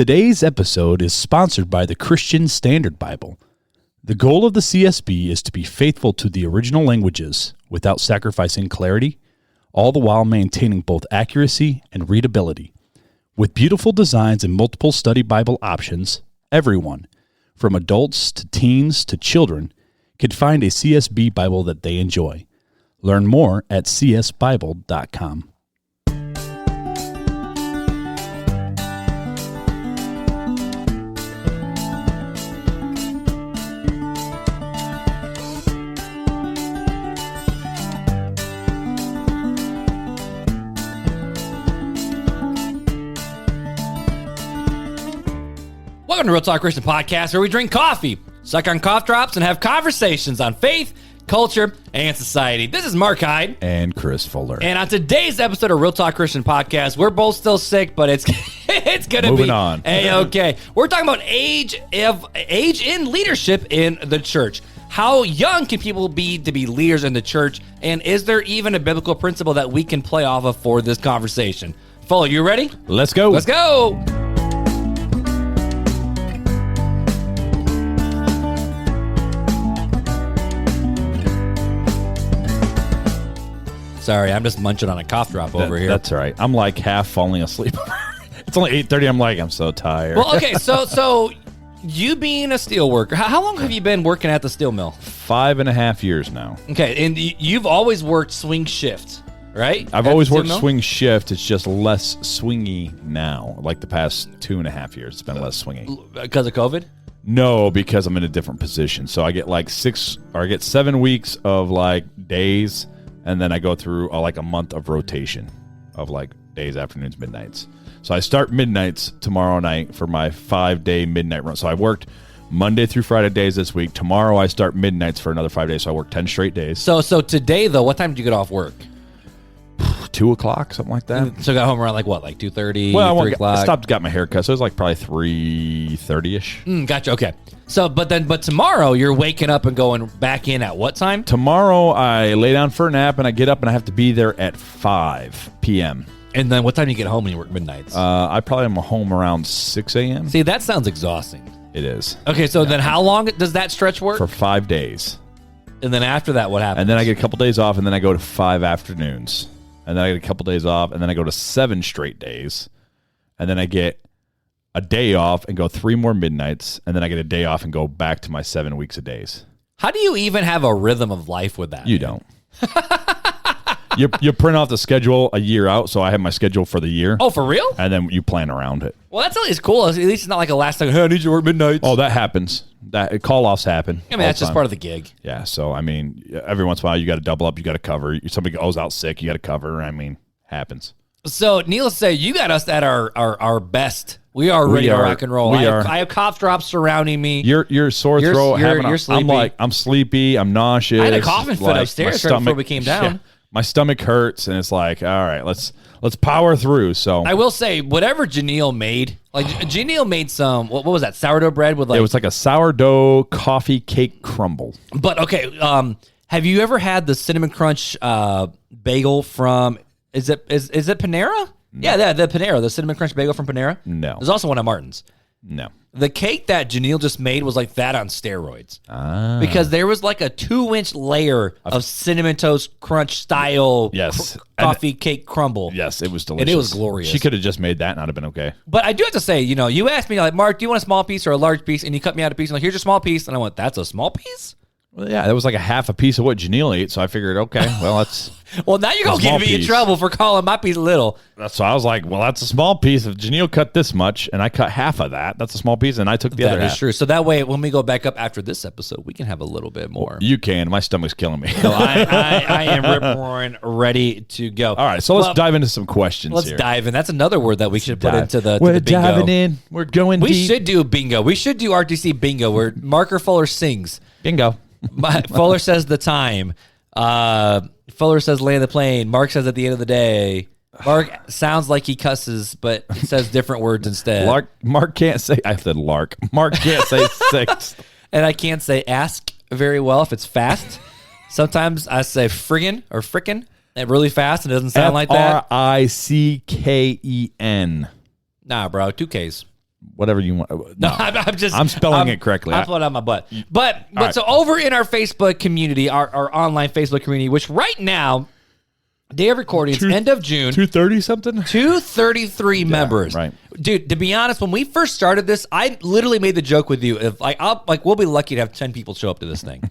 Today's episode is sponsored by the Christian Standard Bible. The goal of the CSB is to be faithful to the original languages without sacrificing clarity, all the while maintaining both accuracy and readability. With beautiful designs and multiple study Bible options, everyone, from adults to teens to children, can find a CSB Bible that they enjoy. Learn more at csbible.com. Welcome to Real Talk Christian Podcast, where we drink coffee, suck on cough drops, and have conversations on faith, culture, and society. This is Mark Hyde. And Chris Fuller. And on today's episode of Real Talk Christian Podcast, we're both still sick, but it's going to be on. A-okay. We're talking about age in leadership in the church. How young can people be to be leaders in the church? And is there even a biblical principle that we can play off of for this conversation? Fuller, you ready? Let's go. Let's go. Sorry, I'm just munching on a cough drop over here. That's all right. I'm like half falling asleep. It's only 8:30. I'm so tired. Well, okay, so you being a steel worker, how long have you been working at the steel mill? 5.5 years now. Okay, and you've always worked swing shift, right? I've always worked swing shift. It's just less swingy now. Like the past 2.5 years, it's been less swingy. Because of COVID? No, because I'm in a different position. So I get like 7 weeks of like days. And then I go through like a month of rotation of like days, afternoons, midnights. So I start midnights tomorrow night for my 5-day midnight run. So I worked Monday through Friday days this week. Tomorrow I start midnights for another 5 days. So I work 10 straight days. So today, though, what time did you get off work? 2 o'clock, something like that. So I got home around like what, like 2:30, well, 3 o'clock? I stopped, got my hair cut. So it was like probably 3:30-ish. Gotcha, okay. So, but tomorrow you're waking up and going back in at what time? Tomorrow I lay down for a nap and I get up and I have to be there at 5 p.m. And then what time do you get home when you work midnights? I probably am home around 6 a.m. See, that sounds exhausting. It is. Okay, so then how long does that stretch work? For 5 days. And then after that, what happens? And then I get a couple days off, and then I go to 5 afternoons. And then I get a couple days off, and then I go to 7 straight days. And then I get a day off and go 3 more midnights. And then I get a day off and go back to my 7 weeks of days. How do you even have a rhythm of life with that? You don't. You print off the schedule a year out, so I have my schedule for the year. Oh, for real? And then you plan around it. Well, that's at least cool. At least it's not like a last second, hey, I need you to work midnights. Oh, that happens. That call-offs happen. I mean, that's just part of the gig. Yeah, so, I mean, every once in a while, you got to double up, you got to cover. Somebody goes out sick, you got to cover. I mean, happens. So, needless to say, you got us at our best. We are ready to rock and roll. I have cough drops surrounding me. Your sore throat. You're sleepy. I'm sleepy. I'm nauseous. I had a coughing fit upstairs right before we came down. Yeah, my stomach hurts, and it's like, all right, let's power through. So I will say, whatever Janelle made, like Janelle made some, what was that, sourdough bread with like? It was like a sourdough coffee cake crumble. But okay, have you ever had the cinnamon crunch bagel from? Is it Panera? No. Yeah, the Panera, the cinnamon crunch bagel from Panera. No, there's also one at Martin's. No. The cake that Janelle just made was like that on steroids. Because there was like a 2-inch layer of cinnamon toast crunch style coffee cake crumble. Yes, it was delicious. And it was glorious. She could have just made that and I'd have been okay. But I do have to say, you asked me like, Mark, do you want a small piece or a large piece? And you cut me out a piece and like, here's your small piece. And I went, that's a small piece? Well, yeah, that was like a half a piece of what Janelle ate. So I figured, okay, well, that's... Well, now you're going to get me in trouble for calling my piece little. So I was like, well, that's a small piece. If Janelle cut this much and I cut half of that, that's a small piece, and I took the other half. That is true. So that way, when we go back up after this episode, we can have a little bit more. You can. My stomach's killing me. So I am rip-roaring, ready to go. All right, so let's dive into some questions here. Let's dive in. That's another word that we should put into the We're bingo. diving in. We're going deep. We should do bingo. We should do RTC bingo where Mark or Fuller sings. Bingo. Fuller says the time. Fuller says land the plane. Mark says at the end of the day. Mark sounds like he cusses, but says different words instead. Mark can't say. I said Lark. Mark can't say six. And I can't say ask very well if it's fast. Sometimes I say friggin' or frickin' really fast and it doesn't sound like that. Fricken. Nah, bro, 2 Ks. whatever you want. No, I'm spelling it correctly. I'm pulling out my butt. But so over in our Facebook community, our online Facebook community, which right now, day of recording, it's end of June. 230 something? 233 members. Right. Dude, to be honest, when we first started this, I literally made the joke with you. If we'll be lucky to have 10 people show up to this thing.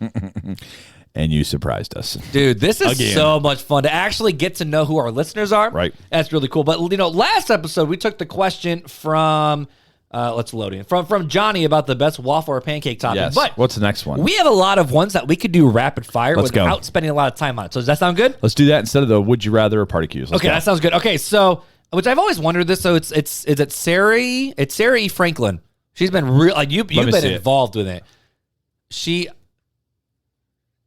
And you surprised us. Dude, this is so much fun to actually get to know who our listeners are. Right. That's really cool. But, last episode, we took the question from, let's load in, from Johnny about the best waffle or pancake topping. Yes. But what's the next one? we have a lot of ones that we could do rapid fire Let's without go. spending a lot of time on it. So does that sound good? Let's do that instead of the would you rather or party cues. Let's Okay, go. that sounds good. Okay, so, which I've always wondered this. So is it Sari? It's Sari Franklin. She's been real, like you've been involved with it.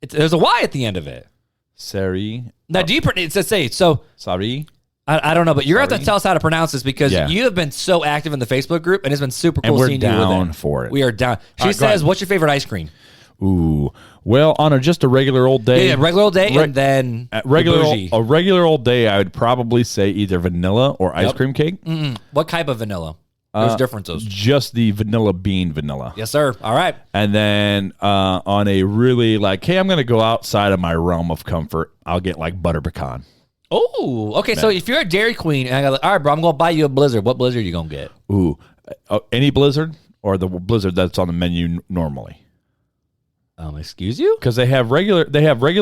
There's a Y at the end of it. Sari. Now, do you say so? Sorry. I don't know, but you're going to have to tell us how to pronounce this because Yeah. you have been so active in the Facebook group, and it's been super cool And we're seeing you with down it. for it. We are down. She All right, go says, ahead. "What's your favorite ice cream?" Ooh. Well, on just a regular old day. Yeah, regular old day, and then At bougie. a regular old day, I would probably say either vanilla or ice cream cake. What type of vanilla? There's differences. Just the vanilla bean vanilla. Yes, sir. All right. And then on a really hey, I'm going to go outside of my realm of comfort, I'll get butter pecan. Oh, okay. So if you're a Dairy Queen, and I go, all right, bro, I'm going to buy you a Blizzard. What Blizzard are you going to get? Ooh. Any Blizzard or the Blizzard that's on the menu normally? Excuse you? Because they have regular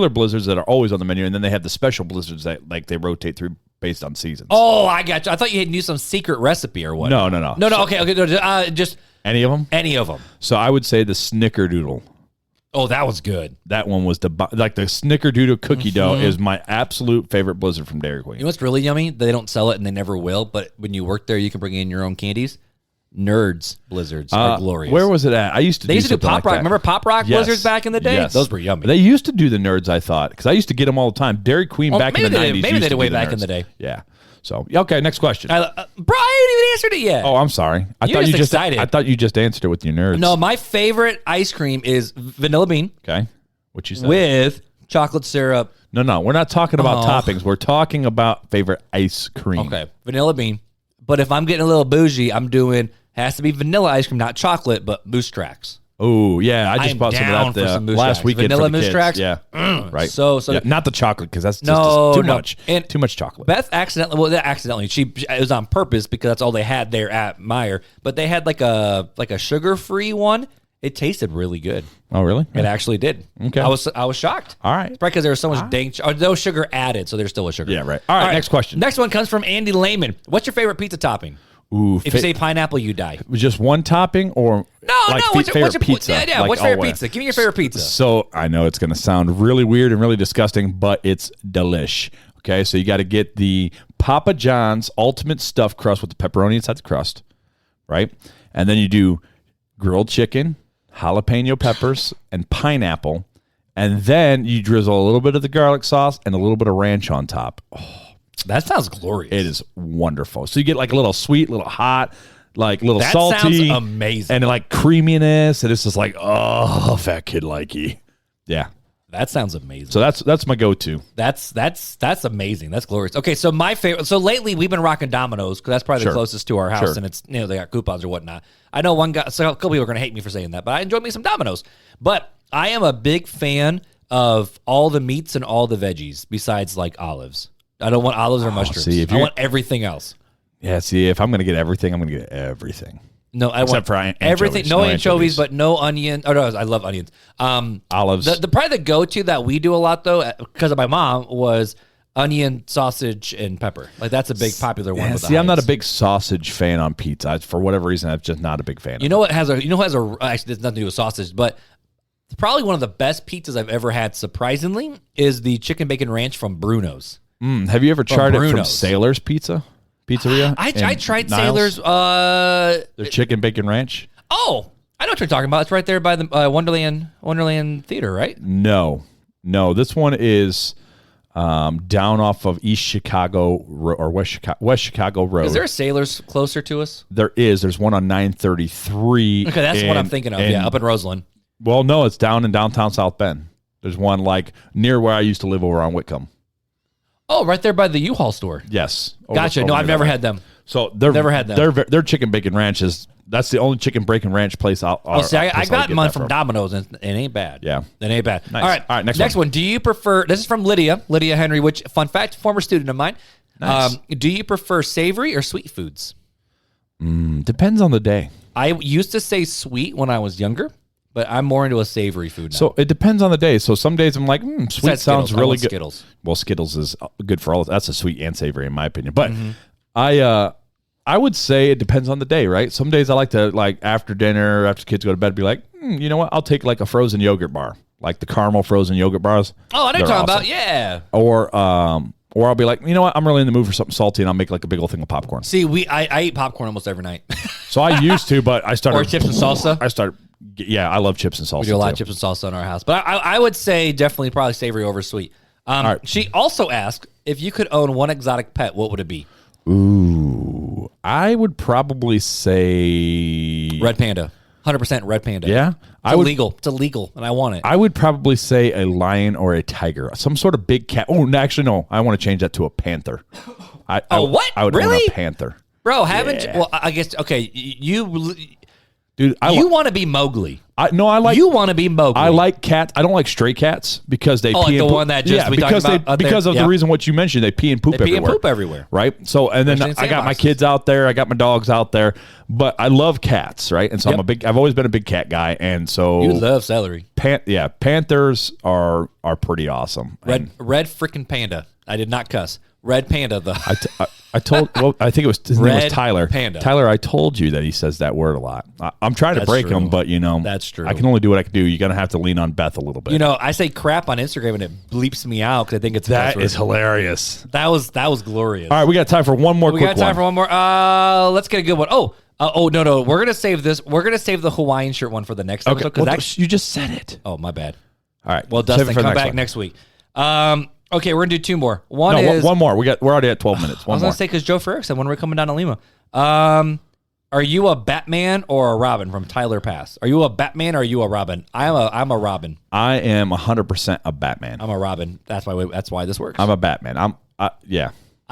Blizzards that are always on the menu, and then they have the special Blizzards that they rotate through based on seasons. Oh, I got you. I thought you knew some secret recipe or what. No. No. Okay. No, just Any of them? any of them. So I would say the Snickerdoodle. Oh, that was good. That one was the Snickerdoodle cookie dough is my absolute favorite Blizzard from Dairy Queen. You know what's really yummy? They don't sell it and they never will. But when you work there, you can bring in your own candies. Nerds Blizzards are glorious. Where was it at? They used to do Pop Rock. Remember Pop Rock Blizzards back in the day? Yes. Those were yummy. They used to do the Nerds, I thought, because I used to get them all the time. Dairy Queen back in the 90s. Maybe they did way the back Nerds. in the day. Yeah. So okay, next question. Bro, I haven't even answered it yet. Oh, I'm sorry. I You're just excited. I thought you just answered it with your Nerds. No, my favorite ice cream is vanilla bean Okay. What you said? with chocolate syrup. No. We're not talking about toppings. We're talking about favorite ice cream. Okay, vanilla bean. But if I'm getting a little bougie, I'm doing has to be vanilla ice cream, not chocolate, but Moose Tracks. Oh yeah, I just I'm bought some down of for that some Moose last Tracks. weekend. Vanilla for the Moose kids. Tracks? Yeah, right. So Yeah, not the chocolate because that's just too much. And too much chocolate. Beth accidentally, it was on purpose because that's all they had there at Meijer. But they had like a sugar free one. It tasted really good. Oh really? It actually did. Okay. I was shocked. All right. It's probably because there was so much no sugar added, so there's still a sugar. Yeah, right. All right, next question. Next one comes from Andy Lehman. What's your favorite pizza topping? Ooh, If you say pineapple, you die. just one topping or favorite pizza? Yeah, what's your favorite pizza? Give me your favorite pizza. So I know it's going to sound really weird and really disgusting, but it's delish. Okay, so you got to get the Papa John's ultimate stuffed crust with the pepperoni inside the crust, right? And then you do grilled chicken, jalapeno peppers, and pineapple, and then you drizzle a little bit of the garlic sauce and a little bit of ranch on top. Oh, That sounds glorious. it is wonderful. So you get a little sweet, little hot, little That salty. sounds amazing. And creaminess. And it's just fat kid likey. Yeah. That sounds amazing. So that's my go-to. That's amazing. That's glorious. Okay, so my favorite. So lately we've been rocking Domino's because that's probably the Sure. closest to our house, Sure. and it's they got coupons or whatnot. I know one guy. So a couple people are going to hate me for saying that, but I enjoy me some Domino's. But I am a big fan of all the meats and all the veggies besides olives. I don't want olives or mushrooms. see, if I you're- want everything else. Yeah, see, if I'm going to get everything, I'm going to get everything. No, I Except want for anchovies. everything. No No anchovies, anchovies. but no onion. Oh no, I love onions. Olives. The probably the go-to that we do a lot though, because of my mom, was onion, sausage, and pepper. That's a big popular one. Yeah, with the see, I'm not a Heights. big sausage fan on pizza. For whatever reason, I'm just not a big fan. You know what has a? Actually, there's nothing to do with sausage, but probably one of the best pizzas I've ever had. Surprisingly, is the chicken bacon ranch from Bruno's. Have you ever tried it from Bruno's. Sailor's Pizzeria? I tried Niles? Sailor's. Their chicken bacon ranch. Oh, I know what you're talking about. It's right there by the Wonderland Theater, right? No. This one is down off of East Chicago or West Chicago Road. Is there a Sailor's closer to us? There's one on 933. Okay, that's what I'm thinking of. Yeah, up in Roseland. Well, no, it's down in downtown South Bend. There's one near where I used to live over on Whitcomb. Oh, right there by the U-Haul store. Yes. Gotcha. No, I've never had them. So Never had them. Their chicken bacon ranch is That's the only chicken bacon ranch place I got mine from Domino's, and it ain't bad. Yeah. It ain't bad. Nice. All right, next one. Do you prefer, this is from Lydia Henry, which, fun fact, former student of mine. Nice. Do you prefer savory or sweet foods? Depends on the day. I used to say sweet when I was younger, but I'm more into a savory food now. So it depends on the day. So some days I'm like, sweet sounds really good. Skittles. Well, Skittles is good for all. That's a sweet and savory in my opinion. But I would say it depends on the day, right? Some days I like to, like, after dinner, after kids go to bed, be like, you know what? I'll take like a frozen yogurt bar, like the caramel frozen yogurt bars. Oh, I know what you're talking about. Yeah. Or I'll be like, you know what? I'm really in the mood for something salty, and I'll make like a big old thing of popcorn. See, I eat popcorn almost every night. So I used to, but I started. Or chips and salsa. I love chips and salsa. We do a lot of chips and salsa in our house. But I would say definitely probably savory over sweet. All right. She also asked, if you could own one exotic pet, what would it be? Ooh, I would probably say Red panda. 100% red panda. Yeah? It's illegal, and I want it. I would probably say a lion or a tiger. Some sort of big cat. Oh, actually, no. I want to change that to a panther. What? I would Really? own a panther. Bro, well, I guess, okay, Dude, you want to be Mowgli. You want to be Mowgli. I like cats. I don't like stray cats because they pee like and the poop. one that just we talked about because of the reason what you mentioned, they pee and poop everywhere. Pee and poop everywhere. Right? So, and then Especially I got my sandboxes. kids out there, I got my dogs out there, but I love cats, right? And so I've always been a big cat guy, and so You love celery. Panthers are pretty awesome. Red freaking panda. I did not cuss. Red panda, though. I told. Well, I think his name was Tyler. Panda. Tyler, I told you that he says that word a lot. I'm trying to break him, but That's true. I can only do what I can do. You're gonna have to lean on Beth a little bit. I say crap on Instagram and it bleeps me out because I think it's a cuss that word. is hilarious. That was glorious. All right, we got time for one more. We got time for one more. Let's get a good one. No, we're gonna save this. We're gonna save the Hawaiian shirt one for the next episode. Well, you just said it. Oh, my bad. All right. Well, save it Dustin, for the come back one. next week. Okay, we're gonna do two more. One more. We're already at 12 minutes. I was gonna say because Joe Ferrick said when we're coming down to Lima. Are you a Batman or a Robin from Tyler Pass? Are you a Batman or are you a Robin? I'm a Robin. I am 100% a Batman. I'm a Robin. That's why this works. I'm a Batman. I'm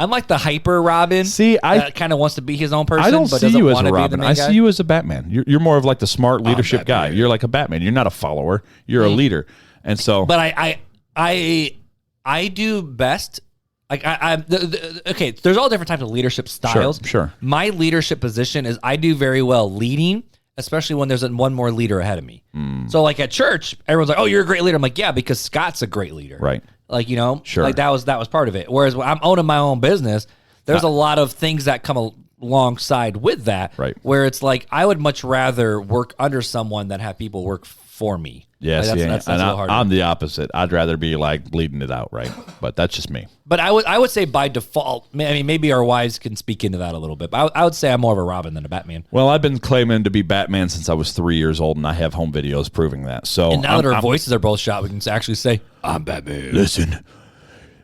like the hyper Robin. See, that kind of wants to be his own person. I don't but see you as a be Robin. I see you as a Batman. You're more of like the smart leadership guy. You're like a Batman. You're not a follower. You're a leader. And so, but I do best. Like okay, there's all different types of leadership styles. Sure. My leadership position is I do very well leading, especially when there's one more leader ahead of me. So like at church, everyone's like, "Oh, you're a great leader." I'm like, "Yeah, because Scott's a great leader." Right. Like, sure. like that was part of it. Whereas when I'm owning my own business, there's a lot of things that come alongside with that. Right. Where it's like I would much rather work under someone than have people work for me. Yes, like that's a little harder. I'm the opposite. I'd rather be like bleeding it out, right? But that's just me. But I would say by default, I mean, maybe our wives can speak into that a little bit. But I would say I'm more of a Robin than a Batman. Well, I've been claiming to be Batman since I was 3 years old, and I have home videos proving that. So, and now that our voices are both shot, we can actually say, I'm Batman. Listen,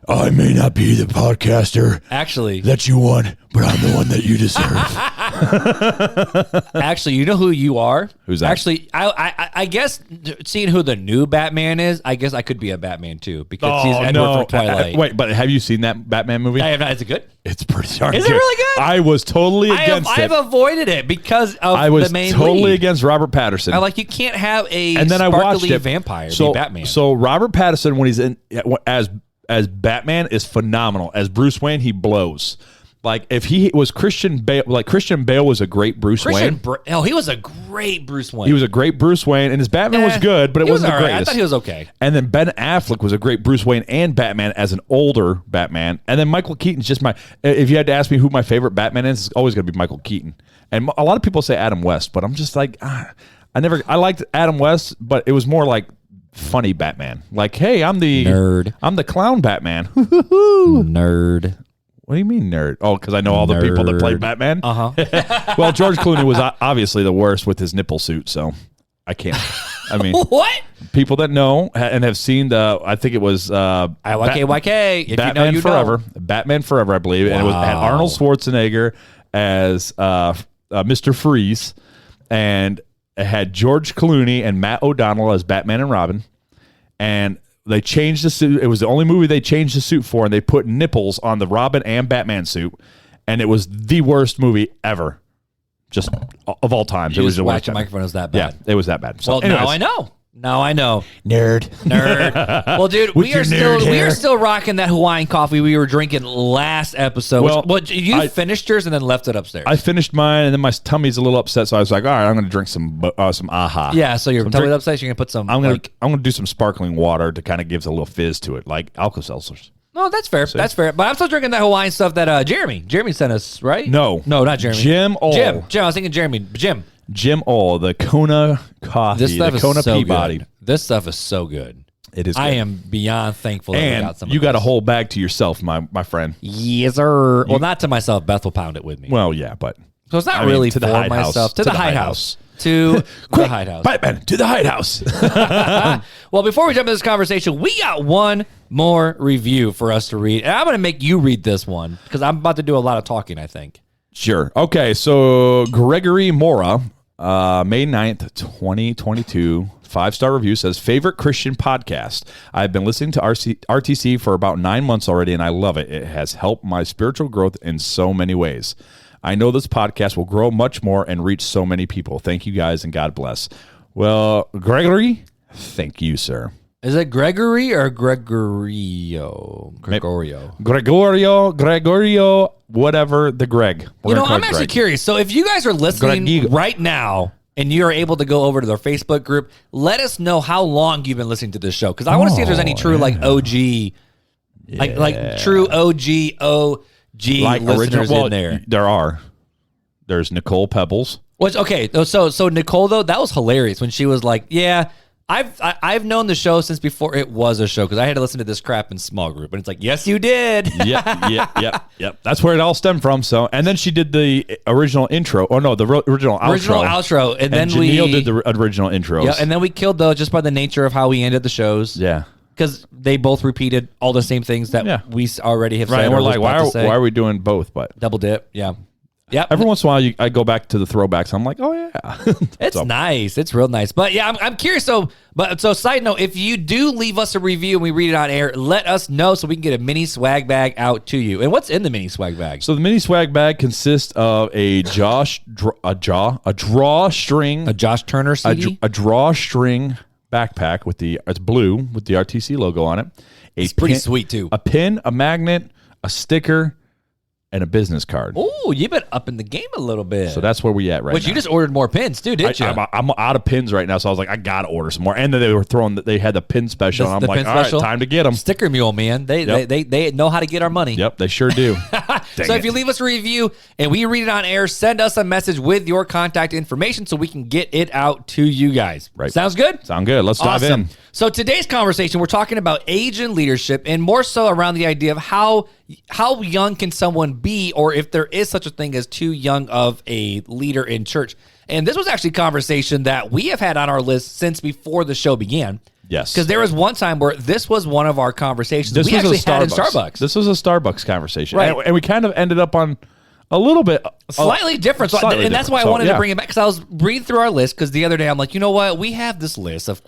I may not be the podcaster actually that you want, but I'm the one that you deserve. Actually, you know who you are? Who's that? Actually, I guess seeing who the new Batman is, I guess I could be a Batman too because he's Edward from Twilight. Wait, but have you seen that Batman movie? I have not. Is it good? It's pretty darn good. Is it really good? I was totally against it. I've avoided it because of I was the main totally lead. against Robert Pattinson. I like you can't have a and then I watched sparkly it. vampire So, be Batman. So Robert Pattinson, when he's in as Batman, is phenomenal. As Bruce Wayne, he blows. Like if he was Christian Bale, like Christian Bale was a great Bruce Wayne. He was a great Bruce Wayne. He was a great Bruce Wayne, and his Batman was good, but it wasn't the greatest. I thought he was okay. And then Ben Affleck was a great Bruce Wayne and Batman as an older Batman. And then Michael Keaton's just if you had to ask me who my favorite Batman is, it's always going to be Michael Keaton. And a lot of people say Adam West, but I'm just like, I liked Adam West, but it was more like funny Batman. Like, hey, I'm the nerd. I'm the clown Batman. Nerd. What do you mean nerd? Oh, because I know all the people that play Batman? Uh-huh. Well, George Clooney was obviously the worst with his nipple suit, so I can't. I mean, what? People that know and have seen I think it was YK. If Batman you know, Forever. Batman Forever, I believe. And it had Arnold Schwarzenegger as Mr. Freeze. And it had George Clooney and Matt O'Donnell as Batman and Robin. And they changed the suit. It was the only movie they changed the suit for, and they put nipples on the Robin and Batman suit, and it was the worst movie ever. just of all times. You It was just the worst whacked your time. microphone. It was that Yeah, bad. it was that bad. So Well, now I know. Now I know. Nerd. Well, dude, With we your are nerd hair. still rocking that Hawaiian coffee we were drinking last episode. Well, You finished yours and then left it upstairs. I finished mine, and then my tummy's a little upset, so I was like, all right, I'm going to drink some AHA. yeah, so your tummy upset. You're gonna put some. I'm gonna do some sparkling water to kind of give a little fizz to it, like Alka-Seltzers. No, that's fair. That's fair. But I'm still drinking that Hawaiian stuff that Jeremy sent us, right? No, not Jeremy. Jim Ole. Jim. I was thinking Jeremy. Jim Ole, the Kona coffee, This stuff the is Kona so Peabody. good. This stuff is so good. It is. Good. I am beyond thankful that we And got some. you of got a this. whole bag to yourself, my friend. Yes, sir. Well, not to myself. Beth will pound it with me. Well, yeah, but So it's not I mean, really to the for Hide House. myself. To the Hide House. To the Hide House. Batman, to the Hide House. Well, before we jump into this conversation, we got one more review for us to read. And I'm going to make you read this one because I'm about to do a lot of talking, I think. Sure. Okay, so Gregory Mora, May 9th, 2022, 5-star review says, favorite Christian podcast. I've been listening to RTC for about 9 months already, and I love it. It has helped my spiritual growth in so many ways. I know this podcast will grow much more and reach so many people. Thank you guys, and God bless. Well, Gregory, thank you, sir. Is it Gregory or Gregorio? Gregorio, whatever, the Greg. I'm actually curious. So if you guys are listening right now and you're able to go over to their Facebook group, let us know how long you've been listening to this show. Because I want to see if there's any true like OG, like true OG like listeners original, in there. There are. There's Nicole Pebbles. Which okay, so Nicole though, that was hilarious when she was like, "Yeah, I've known the show since before it was a show because I had to listen to this crap in small group." And it's like, "Yes, you did." Yep. That's where it all stemmed from. So, and then she did the original intro. Oh no, the original outro. And then Janelle did the original intros. Yeah, and then we killed those just by the nature of how we ended the shows. Yeah. Because they both repeated all the same things that we already have said. Right, and we're or was like, about to say. why are we doing both? But Double dip, yeah. Every once in a while, I go back to the throwbacks. I'm like, oh yeah, it's nice. It's real nice. But yeah, I'm curious. So side note, if you do leave us a review and we read it on air, let us know so we can get a mini swag bag out to you. And what's in the mini swag bag? So the mini swag bag consists of a drawstring, a Josh Turner CD, a drawstring backpack it's blue with the RTC logo on it. It's pretty sweet too. A pin, a magnet, a sticker, and a business card. Oh, you've been up in the game a little bit. So that's where we at right now. But you just ordered more pins too, didn't you? I'm out of pins right now, so I was like, I gotta order some more. And then they had the pin special, and I'm like, all right, time to get them. Sticker Mule, man. They know how to get our money. Yep, they sure do. So if you leave us a review and we read it on air, send us a message with your contact information so we can get it out to you guys. Right. Sounds good? Sound good. Let's dive in. So today's conversation, we're talking about age and leadership, and more so around the idea of how young can someone be, or if there is such a thing as too young of a leader in church. And this was actually a conversation that we have had on our list since before the show began. Yes. Because there was one time where this was one of our conversations This we was actually a had in Starbucks. This was a Starbucks conversation. Right. And we kind of ended up on a little bit slightly different. So, slightly and that's why I wanted to bring it back, because I was reading through our list, because the other day I'm like, you know what? We have this list of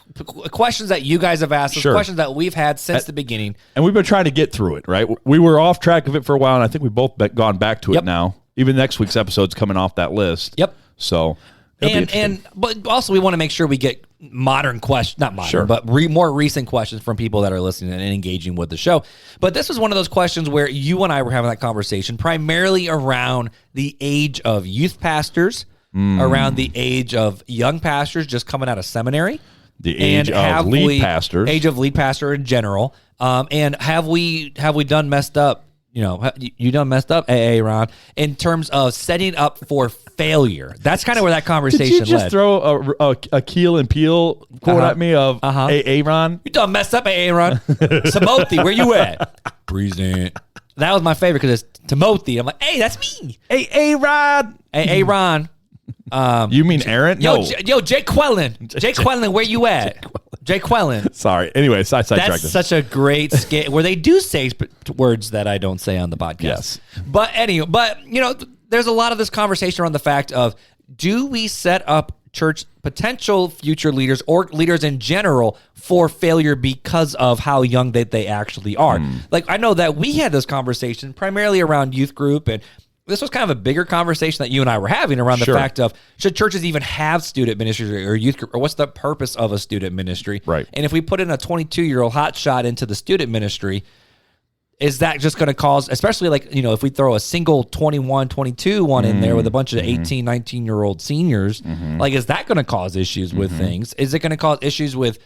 questions that you guys have asked us, questions that we've had since the beginning. And we've been trying to get through it, right? We were off track of it for a while, and I think we've both gone back to it now. Even next week's episode's coming off that list. Yep. So, but also we want to make sure we get modern questions, not modern, but more recent questions from people that are listening and engaging with the show. But this was one of those questions where you and I were having that conversation primarily around the age of youth pastors, around the age of young pastors just coming out of seminary, the age of lead pastors, age of lead pastor in general, and have we done messed up? You done messed up, AA Ron, in terms of setting up for failure. That's kind of where that conversation led. Did you just throw a Keel and Peele quote at me of AA Ron? You done messed up, AA Ron. Timothy, where you at? Present. That was my favorite because it's Timothy. I'm like, hey, that's me. AA Ron. AA Ron. You mean Aaron? Yo, Jake Quellen. Jake Quellen, where you at? Jake Quellen. Sorry. Anyway, sidetracked. That's such a great skit where they do say words that I don't say on the podcast. Yes. But anyway, there's a lot of this conversation around the fact of, do we set up church potential future leaders or leaders in general for failure because of how young that they actually are? Like, I know that we had this conversation primarily around youth group, and this was kind of a bigger conversation that you and I were having around the fact of, should churches even have student ministry or youth group, or what's the purpose of a student ministry? Right. And if we put in a 22-year-old hotshot into the student ministry, is that just going to cause, especially like, if we throw a single 21, 22 one in there with a bunch of 18, 19-year-old seniors, like, is that going to cause issues with things? Is it going to cause issues with,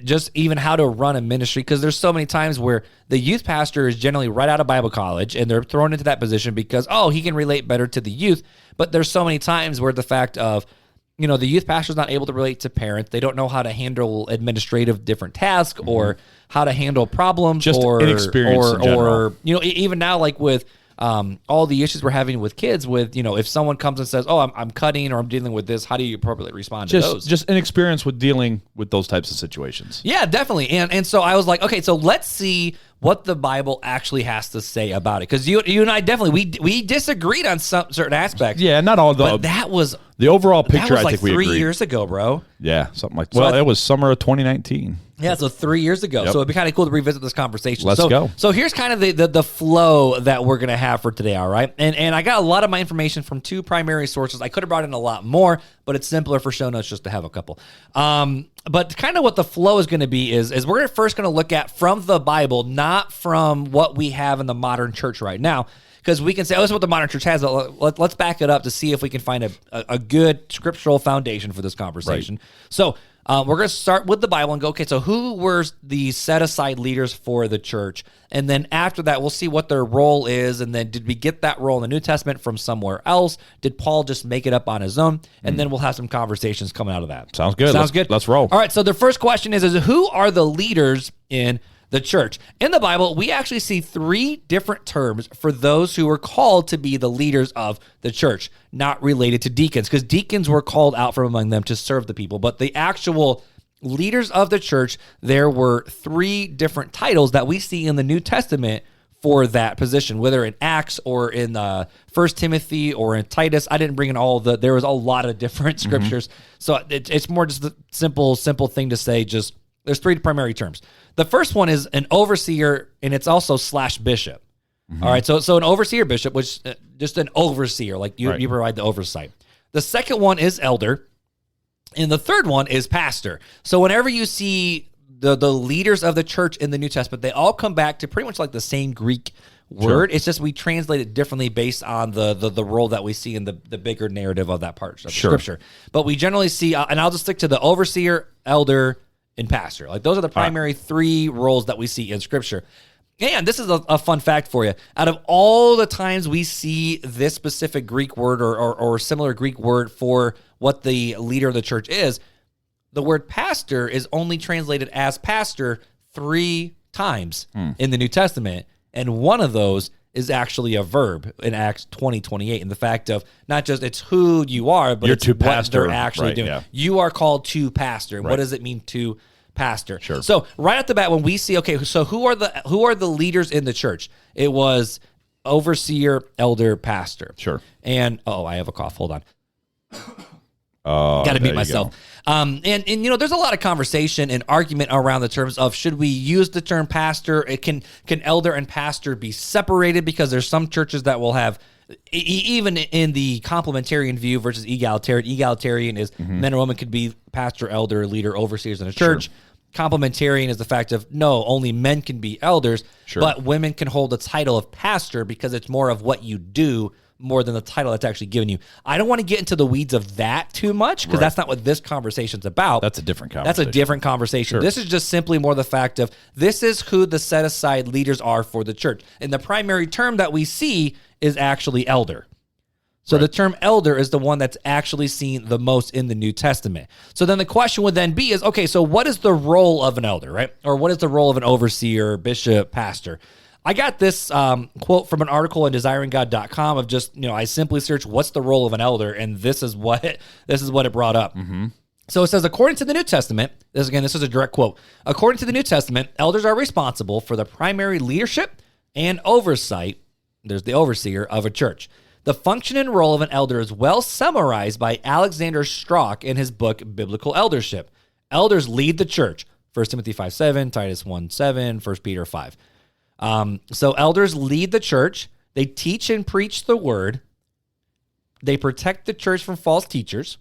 just even how to run a ministry? Because there's so many times where the youth pastor is generally right out of Bible college and they're thrown into that position because, he can relate better to the youth. But there's so many times where the fact of, the youth pastor's not able to relate to parents. They don't know how to handle administrative different tasks or how to handle problems, just inexperience in general. or even now, like with all the issues we're having with kids, with if someone comes and says, I'm cutting or I'm dealing with this, how do you appropriately respond to those? Just inexperience with dealing with those types of situations. Yeah, definitely. And so I was like, okay, so let's see what the Bible actually has to say about it, because you and I definitely we disagreed on some certain aspects. Yeah, not all but that was the overall picture. That was I think we agreed. 3 years ago, bro. Yeah, something like that. Well, it was summer of 2019. Yeah, so 3 years ago. Yep. So it'd be kind of cool to revisit this conversation. Let's go. So here's kind of the flow that we're going to have for today, all right? And I got a lot of my information from 2 primary sources. I could have brought in a lot more, but it's simpler for show notes just to have a couple. But kind of what the flow is going to be is we're first going to look at from the Bible, not from what we have in the modern church right now. Because we can say, this is what the modern church has. But let's back it up to see if we can find a good scriptural foundation for this conversation. Right. So we're going to start with the Bible and go, okay, so who were the set-aside leaders for the church? And then after that, we'll see what their role is. And then did we get that role in the New Testament from somewhere else? Did Paul just make it up on his own? And then we'll have some conversations coming out of that. Sounds good. Good. Let's roll. All right, so the first question is who are the leaders in the church? In the Bible, we actually see 3 different terms for those who were called to be the leaders of the church, not related to deacons, because deacons were called out from among them to serve the people. But the actual leaders of the church, there were 3 different titles that we see in the New Testament for that position, whether in Acts or in 1 Timothy or in Titus. I didn't bring in there was a lot of different scriptures. So it's more just the simple thing to say, just there's 3 primary terms. The first one is an overseer, and it's also /bishop. All right, so an overseer bishop, which just an overseer, like you provide the oversight. The second one is elder, and the third one is pastor. So whenever you see the leaders of the church in the New Testament, they all come back to pretty much like the same Greek word. Sure. It's just we translate it differently based on the role that we see in the bigger narrative of that part of the scripture. But we generally see, and I'll just stick to the overseer, elder, and pastor. Like those are the primary 3 roles that we see in scripture. And this is a fun fact for you. Out of all the times we see this specific Greek word or similar Greek word for what the leader of the church is, the word pastor is only translated as pastor 3 times in the New Testament. And one of those is actually a verb in Acts 20:28. And the fact of not just it's who you are, but it's what they're actually doing. Yeah. You are called to pastor. What does it mean to pastor? Sure. So right off the bat, when we see, okay, so who are the leaders in the church? It was overseer, elder, pastor. Sure. And I have a cough. Hold on. Got to beat myself. And there's a lot of conversation and argument around the terms of should we use the term pastor? Can elder and pastor be separated? Because there's some churches that will have, even in the complementarian view versus egalitarian. Egalitarian is men and women could be pastor, elder, leader, overseers in a church. Sure. Complementarian is the fact of no, only men can be elders, but women can hold the title of pastor because it's more of what you do more than the title that's actually given you. I don't want to get into the weeds of that too much because that's not what this conversation's about. That's a different conversation. Sure. This is just simply more the fact of this is who the set-aside leaders are for the church. And the primary term that we see is actually elder. So the term elder is the one that's actually seen the most in the New Testament. So then the question would then be is, okay, so what is the role of an elder, right? Or what is the role of an overseer, bishop, pastor? I got this quote from an article on desiringgod.com of just, I simply searched what's the role of an elder, and this is what it brought up. So it says, according to the New Testament, this is a direct quote. According to the New Testament, elders are responsible for the primary leadership and oversight, there's the overseer, of a church. The function and role of an elder is well summarized by Alexander Strauch in his book, Biblical Eldership. Elders lead the church, 1 Timothy 5:7, Titus 1:7, 1 Peter 5. So elders lead the church. They teach and preach the word. They protect the church from false teachers.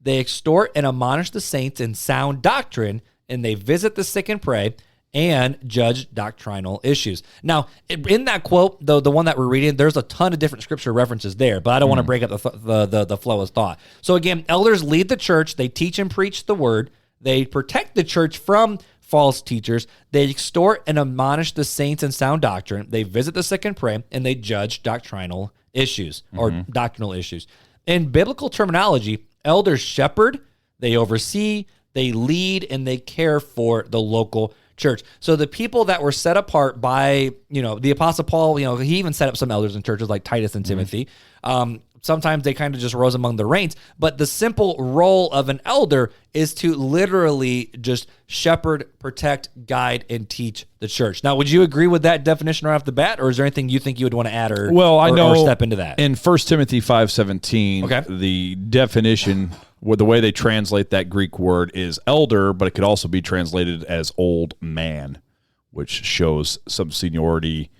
They exhort and admonish the saints in sound doctrine, and they visit the sick and pray and judge doctrinal issues. Now, in that quote, the one that we're reading, there's a ton of different scripture references there, but I don't want to break up the flow of thought. So again, elders lead the church. They teach and preach the word. They protect the church from false teachers. They exhort and admonish the saints in sound doctrine. They visit the sick and pray, and they judge doctrinal issues or doctrinal issues. In biblical terminology, elders shepherd, they oversee, they lead, and they care for the local church. So the people that were set apart by, the Apostle Paul, he even set up some elders in churches like Titus and Timothy. Sometimes they kind of just rose among the ranks, but the simple role of an elder is to literally just shepherd, protect, guide, and teach the church. Now, would you agree with that definition right off the bat, or is there anything you think you would want to add or step into that? In 1 Timothy 5:17, okay, the definition, the way they translate that Greek word is elder, but it could also be translated as old man, which shows some seniority.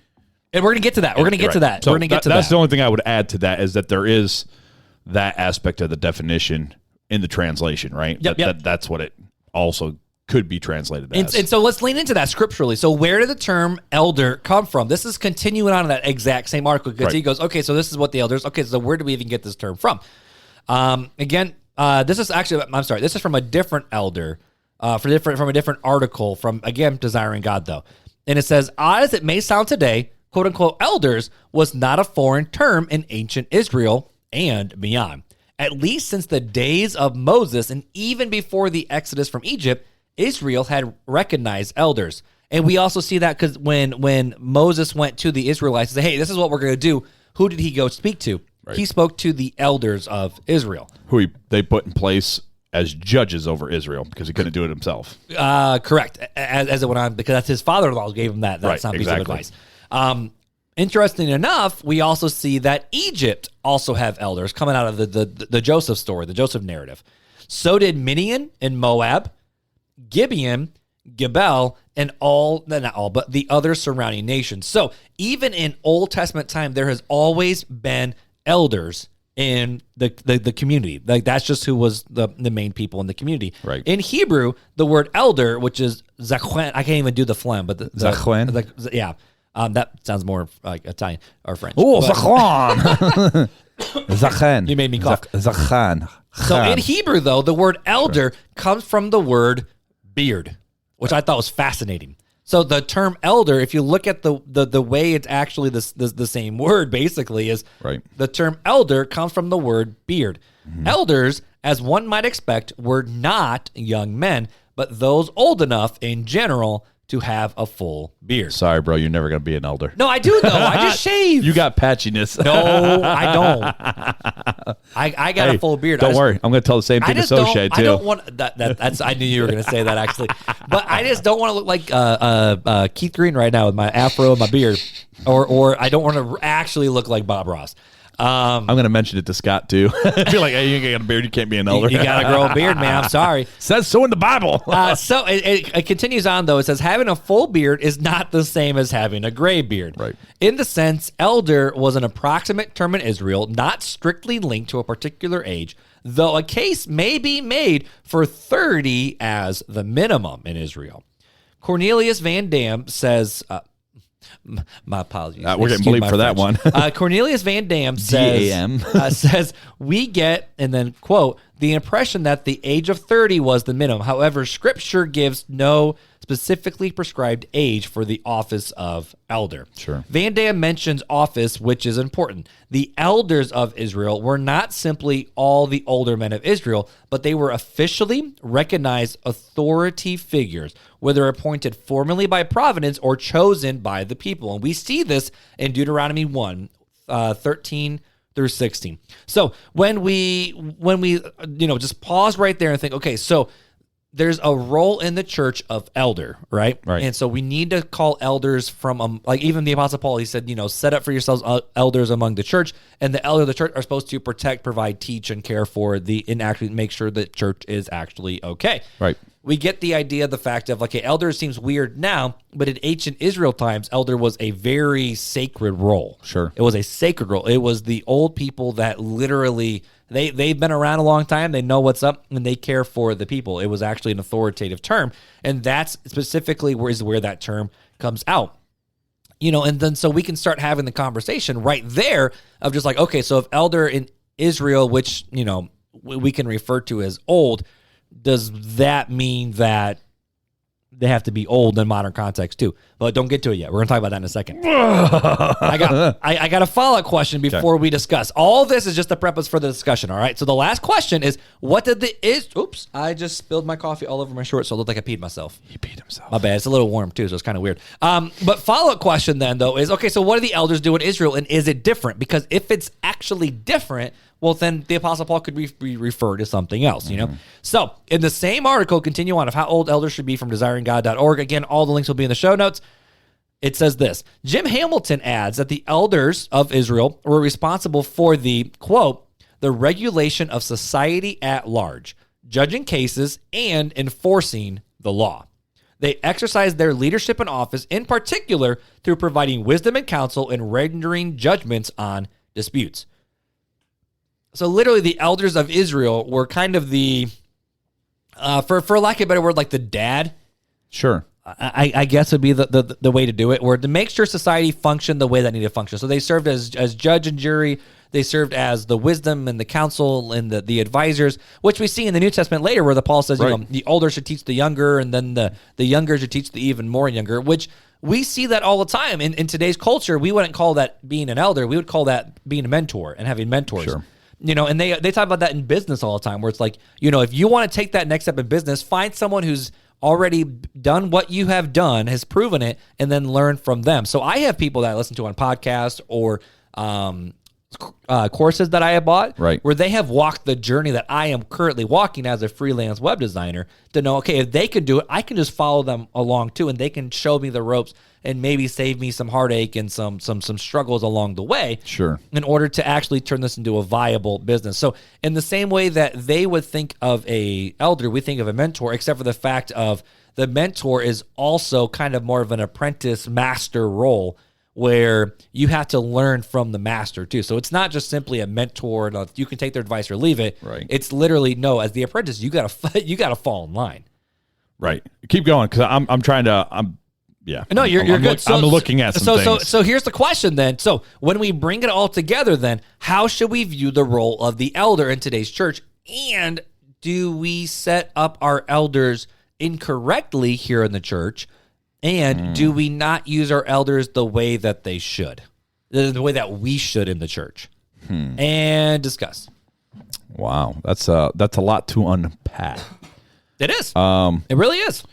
And we're going to get to that. We're going to get to that. So we're going to get to that. That's the only thing I would add to that is that there is that aspect of the definition in the translation, right? Yep. That's what it also could be translated as. And so let's lean into that scripturally. So where did the term elder come from? This is continuing on in that exact same article because he goes, okay, so this is what the elders, okay, so where do we even get this term from? This is from a different elder, from a different article from, again, Desiring God, though. And it says, odd as it may sound today, quote unquote, elders was not a foreign term in ancient Israel and beyond. At least since the days of Moses and even before the Exodus from Egypt, Israel had recognized elders. And we also see that because when Moses went to the Israelites and said, hey, this is what we're going to do, who did he go speak to? Right. He spoke to the elders of Israel. Who they put in place as judges over Israel because he couldn't do it himself. Correct. As it went on, because that's his father-in-law who gave him that sound piece of advice. Interesting enough, we also see that Egypt also have elders coming out of the Joseph story, the Joseph narrative. So did Midian and Moab, Gibeon, Gebel, and but the other surrounding nations. So even in Old Testament time, there has always been elders in the community. Like that's just who was the main people in the community. Right. In Hebrew, the word elder, which is zachwen, I can't even do the phlegm, but zachwen? Yeah. That sounds more like Italian or French. Oh, zachwan. Zachen. You made me cough. Zachan. So in Hebrew, though, the word elder comes from the word beard, which I thought was fascinating. So the term elder, if you look at the way it's actually the same word, basically, is the term elder comes from the word beard. Mm-hmm. Elders, as one might expect, were not young men, but those old enough in general to have a full beard. Sorry, bro, you're never going to be an elder. No, I do, though. I just shave. You got patchiness. No, I don't. I got a full beard. Don't worry. I'm going to tell the same thing to Sochai, too. I don't want that's. I knew you were going to say that, actually. But I just don't want to look like Keith Green right now with my afro and my beard. Or I don't want to actually look like Bob Ross. I'm going to mention it to Scott, too. I feel like, hey, you got a beard, you can't be an elder. You got to grow a beard, man. I'm sorry. Says so in the Bible. So it continues on, though. It says, having a full beard is not the same as having a gray beard. Right. In the sense, elder was an approximate term in Israel, not strictly linked to a particular age, though a case may be made for 30 as the minimum in Israel. Cornelius Van Dam says... my apologies. We're getting bleeped for that one. Cornelius Van Dam says, we get, and then, quote, the impression that the age of 30 was the minimum. However, Scripture gives no specifically prescribed age for the office of elder. Sure. Van Dam mentions office, which is important. The elders of Israel were not simply all the older men of Israel, but they were officially recognized authority figures, whether appointed formally by providence or chosen by the people. And we see this in Deuteronomy 1, 13 through 16. So when we just pause right there and think, okay, so there's a role in the church of elder, right? Right. And so we need to call elders from, like even the Apostle Paul, he said, set up for yourselves elders among the church, and the elder of the church are supposed to protect, provide, teach, and care for and actually make sure that church is actually okay. Right. we get the idea of the fact of, okay, elder seems weird now, but in ancient Israel times, elder was a very sacred role. Sure. It was a sacred role. It was the old people that literally, they've been around a long time. They know what's up, and they care for the people. It was actually an authoritative term, and that's specifically where that term comes out. And then so we can start having the conversation right there of just like, okay, so if elder in Israel, which, we can refer to as old, does that mean that they have to be old in modern context too? But don't get to it yet. We're going to talk about that in a second. I got a follow-up question before we discuss. All this is just a preface for the discussion, all right? So the last question is, oops, I just spilled my coffee all over my shorts, so it looked like I peed myself. He peed himself. My bad. It's a little warm too, so it's kind of weird. But follow-up question then, though, is, okay, so what do the elders do in Israel, and is it different? Because if it's actually different, well, then the Apostle Paul could be referred to something else, So in the same article, continue on of how old elders should be from desiringgod.org. Again, all the links will be in the show notes. It says this. Jim Hamilton adds that the elders of Israel were responsible for the, quote, the regulation of society at large, judging cases, and enforcing the law. They exercised their leadership in office, in particular, through providing wisdom and counsel and rendering judgments on disputes. So literally the elders of Israel were kind of the, for lack of a better word, like the dad. Sure. I guess would be the way to do it, or to make sure society functioned the way that needed to function. So they served as judge and jury. They served as the wisdom and the counsel and the advisors, which we see in the New Testament later where Paul says, right, the older should teach the younger, and then the younger should teach the even more younger, which we see that all the time. In today's culture, we wouldn't call that being an elder. We would call that being a mentor and having mentors. Sure. And they talk about that in business all the time, where it's like, if you want to take that next step in business, find someone who's already done what you have done, has proven it, and then learn from them. So I have people that I listen to on podcasts or courses that I have bought, right, where they have walked the journey that I am currently walking as a freelance web designer, to know, okay, if they can do it, I can just follow them along too, and they can show me the ropes and maybe save me some heartache and some struggles along the way. Sure. In order to actually turn this into a viable business. So in the same way that they would think of a elder, we think of a mentor, except for the fact of the mentor is also kind of more of an apprentice master role, where you have to learn from the master too. So it's not just simply a mentor, you can take their advice or leave it. Right. It's literally, no, as the apprentice, you gotta fall in line. Right. Keep going, because I'm trying to. Yeah. No, you're good. I'm looking at some things. So here's the question then. So when we bring it all together then, how should we view the role of the elder in today's church? And do we set up our elders incorrectly here in the church? And do we not use our elders the way that they should? The way that we should in the church? And discuss. Wow. That's a lot to unpack. It is. It really is.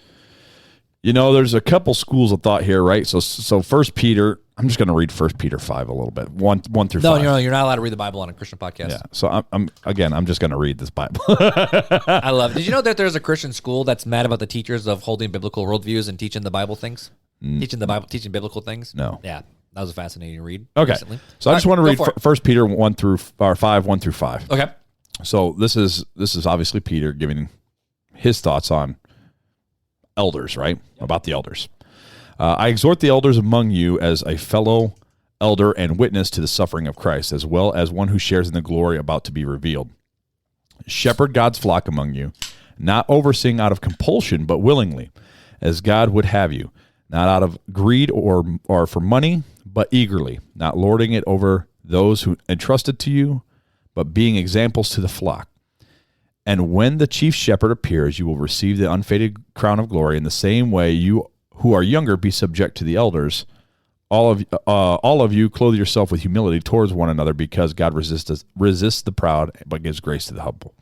There's a couple schools of thought here, right? So 1 Peter, I'm just going to read 1 Peter 5 a little bit, 1 through 5. No, you're not allowed to read the Bible on a Christian podcast. Yeah. So I'm just going to read this Bible. I love it. Did you know that there's a Christian school that's mad about the teachers of holding biblical worldviews and teaching the Bible things? Teaching biblical things? No. Yeah. That was a fascinating read. Okay. Recently. So I just want to read 1 Peter 1 through 5. Okay. So this is obviously Peter giving his thoughts on elders, right? About the elders. I exhort the elders among you as a fellow elder and witness to the suffering of Christ, as well as one who shares in the glory about to be revealed. Shepherd God's flock among you, not overseeing out of compulsion, but willingly, as God would have you, not out of greed or for money, but eagerly, not lording it over those who entrusted to you, but being examples to the flock. And when the chief shepherd appears, you will receive the unfaded crown of glory. In the same way, you who are younger, be subject to the elders. All of you clothe yourself with humility towards one another, because God resists the proud, but gives grace to the humble.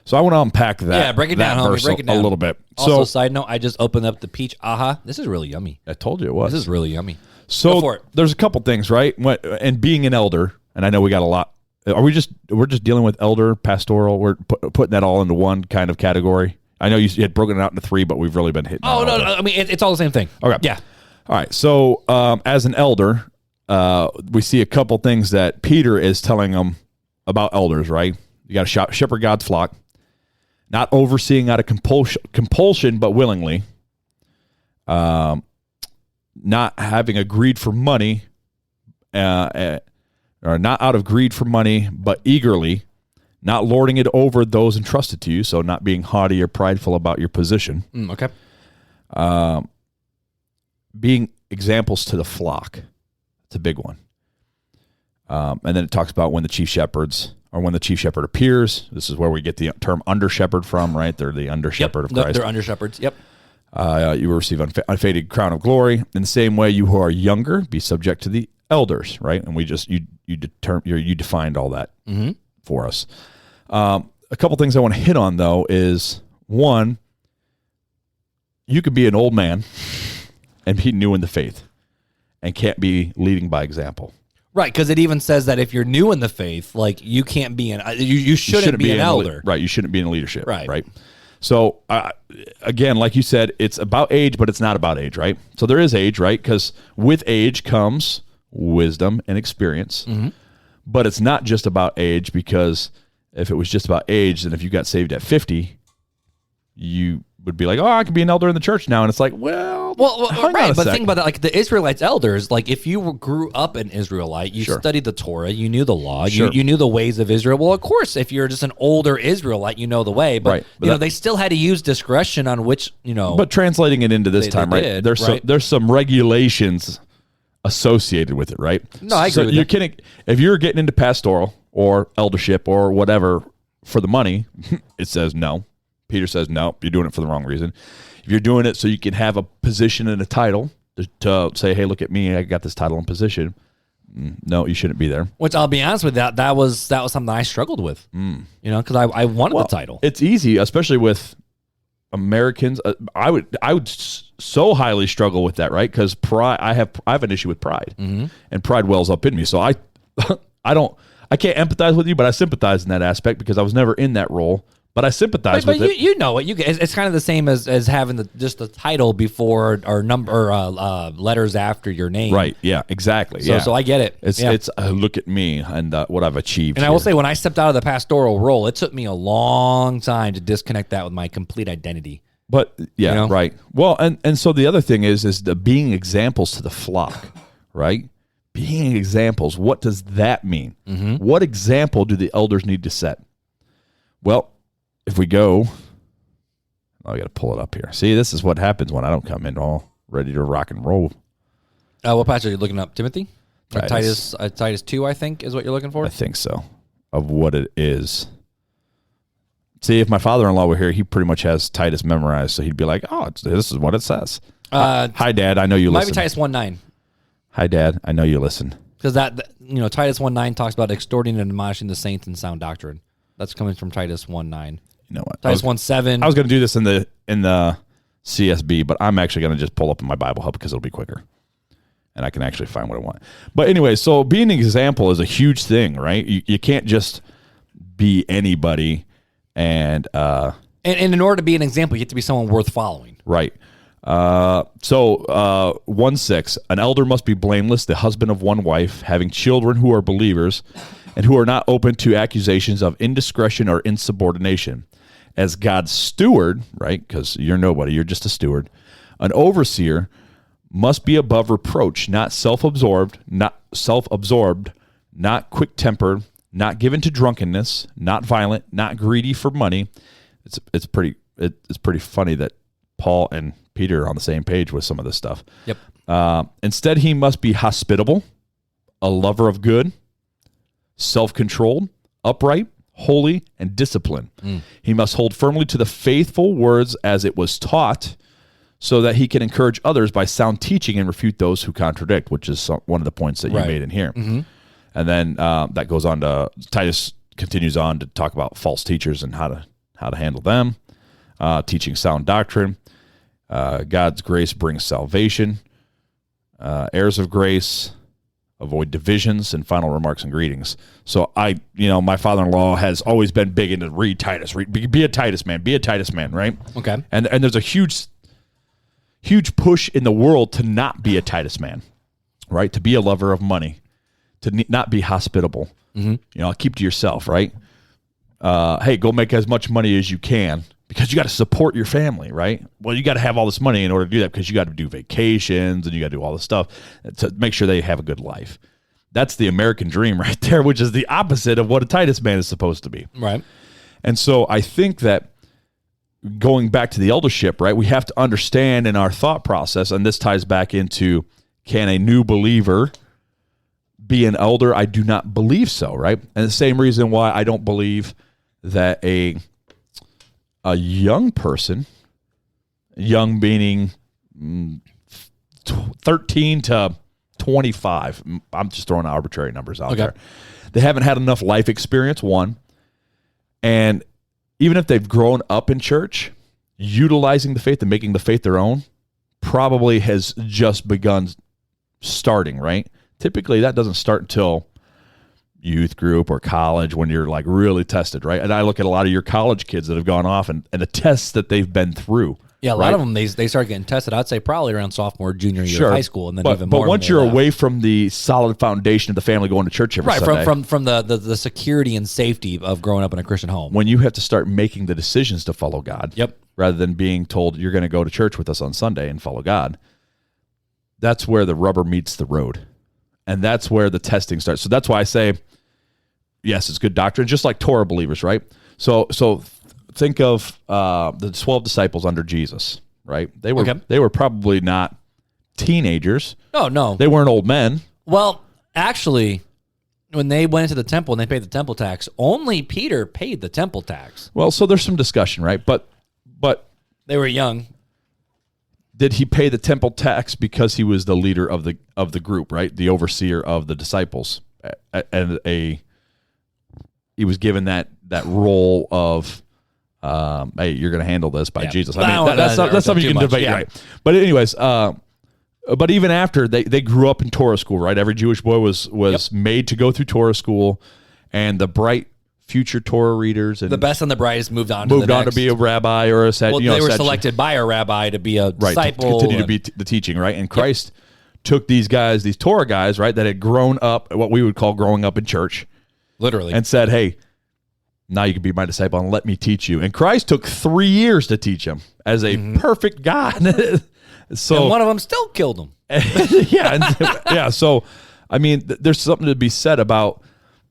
So I want to unpack that. Yeah, break it down, homie. Break it down a little bit. Also, side note, I just opened up the peach aha. This is really yummy. I told you it was. This is really yummy. So Go for it. There's a couple things, right? And being an elder, and I know we got a lot. We're just dealing with elder, pastoral. We're putting that all into one kind of category. I know you had broken it out into three, but we've really been hitting. Oh no! I mean, it's all the same thing. Okay. Yeah. All right. So as an elder, we see a couple things that Peter is telling them about elders. Right? You got to shepherd God's flock. not overseeing out of compulsion but willingly, not having a greed for money, or not out of greed for money but eagerly, not lording it over those entrusted to you, so not being haughty or prideful about your position. Okay. Being examples to the flock. It's a big one. And then it talks about when the chief shepherds, or when the chief shepherd appears. This is where we get the term under shepherd from, right? They're the under shepherd of Christ. They're under shepherds. Yep. You will receive unfaded crown of glory. In the same way, you who are younger, be subject to the elders, right? And we just you defined all that for us. A couple things I want to hit on though is, one, you could be an old man and be new in the faith and can't be leading by example. Right, because it even says that if you're new in the faith, like you can't be you shouldn't be an elder. Right, you shouldn't be in leadership. Right. So, again, like you said, it's about age, but it's not about age, right? So there is age, right? Because with age comes wisdom and experience. But it's not just about age, because if it was just about age, then if you got saved at 50, you would be like, oh, I can be an elder in the church now. And it's like, well right. But think about that. Like the Israelites elders, like if you grew up an Israelite, you studied the Torah, you knew the law, you knew the ways of Israel. Well, of course, if you're just an older Israelite, you know the way. But, they still had to use discretion on which, But translating it into this time, right? There's some regulations associated with it, right? No, I agree with you're kidding. If you're getting into pastoral or eldership or whatever for the money, it says no. Peter says, no, you're doing it for the wrong reason. If you're doing it so you can have a position and a title to say, hey, look at me, I got this title and position. No, you shouldn't be there. Which I'll be honest with that was something I struggled with, because I wanted the title. It's easy, especially with Americans. I would so highly struggle with that, right? Because pride, I have an issue with pride, and pride wells up in me. So I can't empathize with you, but I sympathize in that aspect because I was never in that role. But I sympathize with it. But you know it. It's kind of the same as having just the title before or number letters after your name. Right. Yeah. Exactly. So I get it. It's look at me and what I've achieved. And I will say, when I stepped out of the pastoral role, it took me a long time to disconnect that with my complete identity. But right. Well, and so the other thing is the being examples to the flock, right? Being examples. What does that mean? What example do the elders need to set? Well, if we go, I got to pull it up here. See, this is what happens when I don't come in all ready to rock and roll. What passage are you looking up? Timothy? Titus 2, I think, is what you're looking for? I think so, of what it is. See, if my father-in-law were here, he pretty much has Titus memorized, so he'd be like, oh, this is what it says. Hi, Dad, I know you listen. Might be Titus 1:9. Hi, Dad, I know you listen. Because Titus 1:9 talks about exhorting and admonishing the saints in sound doctrine. That's coming from Titus 1:9. You know what? Titus 1:7. I was going to do this in the CSB, but I'm actually going to just pull up in my Bible Hub because it'll be quicker, and I can actually find what I want. But anyway, so being an example is a huge thing, right? You can't just be anybody, and in order to be an example, you have to be someone worth following, right? So 1:6, an elder must be blameless, the husband of one wife, having children who are believers, and who are not open to accusations of indiscretion or insubordination. As God's steward, right, because you're nobody, you're just a steward, an overseer must be above reproach, not self-absorbed, not quick-tempered, not given to drunkenness, not violent, not greedy for money. It's pretty funny that Paul and Peter are on the same page with some of this stuff. Yep. Instead, he must be hospitable, a lover of good, self-controlled, upright, holy, and disciplined. He must hold firmly to the faithful words as it was taught, so that he can encourage others by sound teaching and refute those who contradict, which is one of the points that you made in here. And then that goes on to, Titus continues on to talk about false teachers and how to handle them, teaching sound doctrine. God's grace brings salvation. Heirs of grace, avoid divisions, and final remarks and greetings. So my father-in-law has always been big into read Titus. Be a Titus man, right? Okay. And there's a huge push in the world to not be a Titus man, right? To be a lover of money, to not be hospitable. Keep to yourself, right? hey, go make as much money as you can because you got to support your family, right? Well, you got to have all this money in order to do that because you got to do vacations and you got to do all this stuff to make sure they have a good life. That's the American dream right there, which is the opposite of what a Titus man is supposed to be. Right. And so I think that going back to the eldership, right, we have to understand in our thought process, and this ties back into, can a new believer be an elder? I do not believe so, right? And the same reason why I don't believe that a young person, young meaning 13 to 25, I'm just throwing arbitrary numbers out there. They haven't had enough life experience, one. And even if they've grown up in church, utilizing the faith and making the faith their own probably has just begun starting, right? Typically, that doesn't start until youth group or college when you're like really tested, right? And I look at a lot of your college kids that have gone off and the tests that they've been through. Yeah, a lot of them, they start getting tested, I'd say probably around sophomore, junior year of high school, and then even more. But once you're away from the solid foundation of the family going to church every Sunday. Right, from the security and safety of growing up in a Christian home. When you have to start making the decisions to follow God, rather than being told you're going to go to church with us on Sunday and follow God, that's where the rubber meets the road. And that's where the testing starts. So that's why I say, yes, it's good doctrine, just like Torah believers, right? So think of the 12 disciples under Jesus, right? They were probably not teenagers. Oh, no. They weren't old men. Well, actually, when they went into the temple and they paid the temple tax, only Peter paid the temple tax. Well, so there's some discussion, right? But they were young. Did he pay the temple tax because he was the leader of the group, right? The overseer of the disciples, and he was given that role of, hey, you're going to handle this by Jesus. I mean, that's something you can debate, right? But anyways, but even after they grew up in Torah school, right? Every Jewish boy was made to go through Torah school, and the bright future Torah readers and the best and the brightest moved on to be a rabbi or they were selected by a rabbi to be a disciple, to continue to be the teaching, right? And Christ took these guys, these Torah guys, right, that had grown up, what we would call growing up in church, literally, and said, hey, now you can be my disciple and let me teach you. And Christ took 3 years to teach him as a perfect God. So and one of them still killed him. So I mean, there's something to be said about,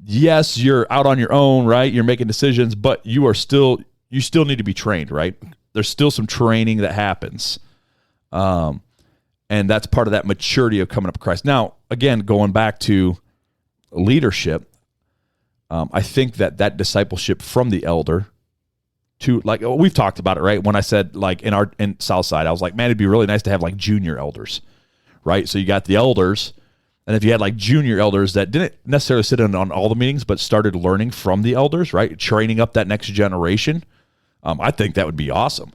yes, you're out on your own, right? You're making decisions, but you still need to be trained, right? There's still some training that happens. And that's part of that maturity of coming up to Christ. Now, again, going back to leadership, I think that discipleship from the elder to, like, we've talked about it, right? When I said, like, in Southside, I was like, man, it'd be really nice to have like junior elders, right? So you got the elders, and if you had like junior elders that didn't necessarily sit in on all the meetings, but started learning from the elders, right? Training up that next generation. I think that would be awesome.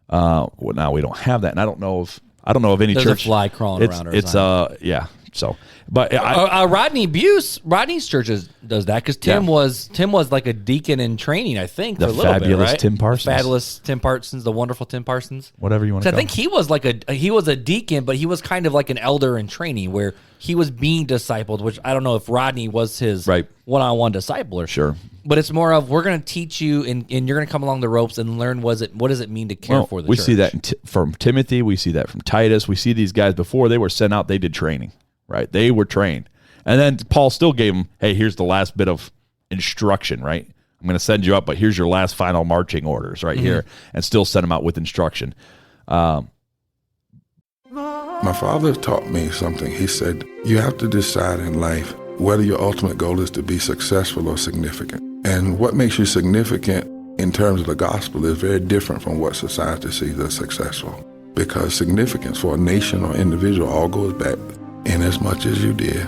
Well, now we don't have that, and I don't know of any There's church. A fly crawling around. So, but Rodney's church does that because Tim was like a deacon in training, I think, for a little bit, right? Tim Parsons. The fabulous Tim Parsons, the wonderful Tim Parsons, whatever you want to. I think he was a deacon, but he was kind of like an elder in training where he was being discipled. Which I don't know if Rodney was his one-on-one discipler. Sure, but it's more of, we're going to teach you, and you're going to come along the ropes and learn what does it mean to care for the church. We see that from Timothy. We see that from Titus. We see these guys before they were sent out, they did training. Right, they were trained, and then Paul still gave them, "Hey, here's the last bit of instruction. Right, I'm going to send you up, but here's your last final marching orders right here," and still send them out with instruction. My father taught me something. He said, "You have to decide in life whether your ultimate goal is to be successful or significant, and what makes you significant in terms of the gospel is very different from what society sees as successful, because significance for a nation or individual all goes back." In as much as you did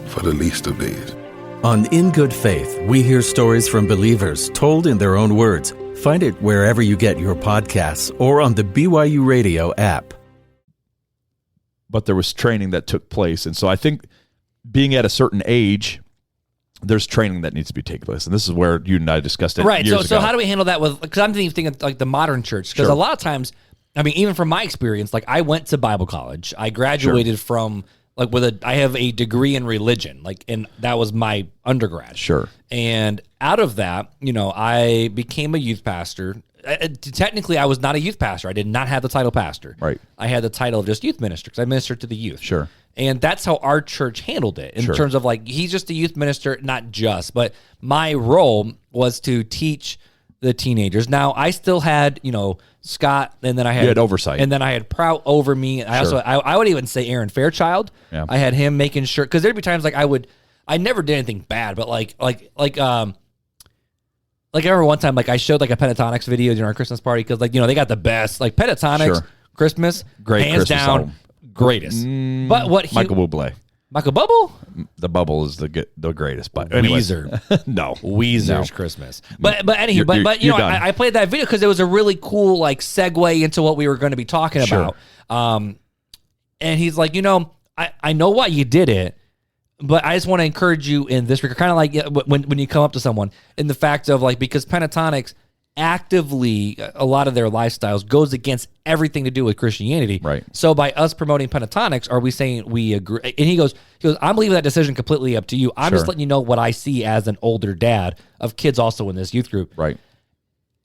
for the least of these. On In Good Faith, we hear stories from believers told in their own words. Find it wherever you get your podcasts or on the BYU Radio app. But there was training that took place. And so I think being at a certain age, there's training that needs to be taking place. And this is where you and I discussed it years ago. So how do we handle that with, because I'm thinking like the modern church, because a lot of times, I mean, even from my experience, like I went to Bible college. I graduated from I have a degree in religion, and that was my undergrad. Sure. And out of that, I became a youth pastor. Technically, I was not a youth pastor. I did not have the title pastor. Right. I had the title of just youth minister because I ministered to the youth. Sure. And that's how our church handled it in terms of he's just a youth minister, not just, but my role was to teach the teenagers. Now I still had, Scott, and then I had oversight, and then I had Prout over me. I also, I would even say Aaron Fairchild. Yeah. I had him making sure, because there'd be times I never did anything bad, but I remember one time, I showed a Pentatonics video during our Christmas party because they got the best, Pentatonics Christmas, great hands Christmas down. album. Greatest. But what Michael Bublé. Michael Bubble? The Bubble is the greatest. But anyways. Weezer. No. Weezer's No. Christmas. But I played that video because it was a really cool segue into what we were going to be talking about. And he's like, I know why you did it, but I just want to encourage you in this regard. Kind of when you come up to someone in the fact of because Pentatonics actively, a lot of their lifestyles goes against everything to do with Christianity. Right. So by us promoting Pentatonics, are we saying we agree? And he goes, I'm leaving that decision completely up to you. I'm just letting you know what I see as an older dad of kids also in this youth group. Right.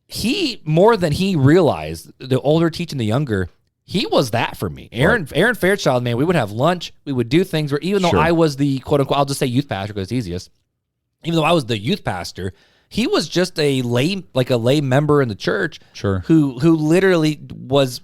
He, more than he realized, the older teaching the younger, he was that for me. Aaron Fairchild, man, we would have lunch. We would do things where even though I was the quote unquote, I'll just say youth pastor because it's easiest. Even though I was the youth pastor, he was just a lay member in the church, who literally was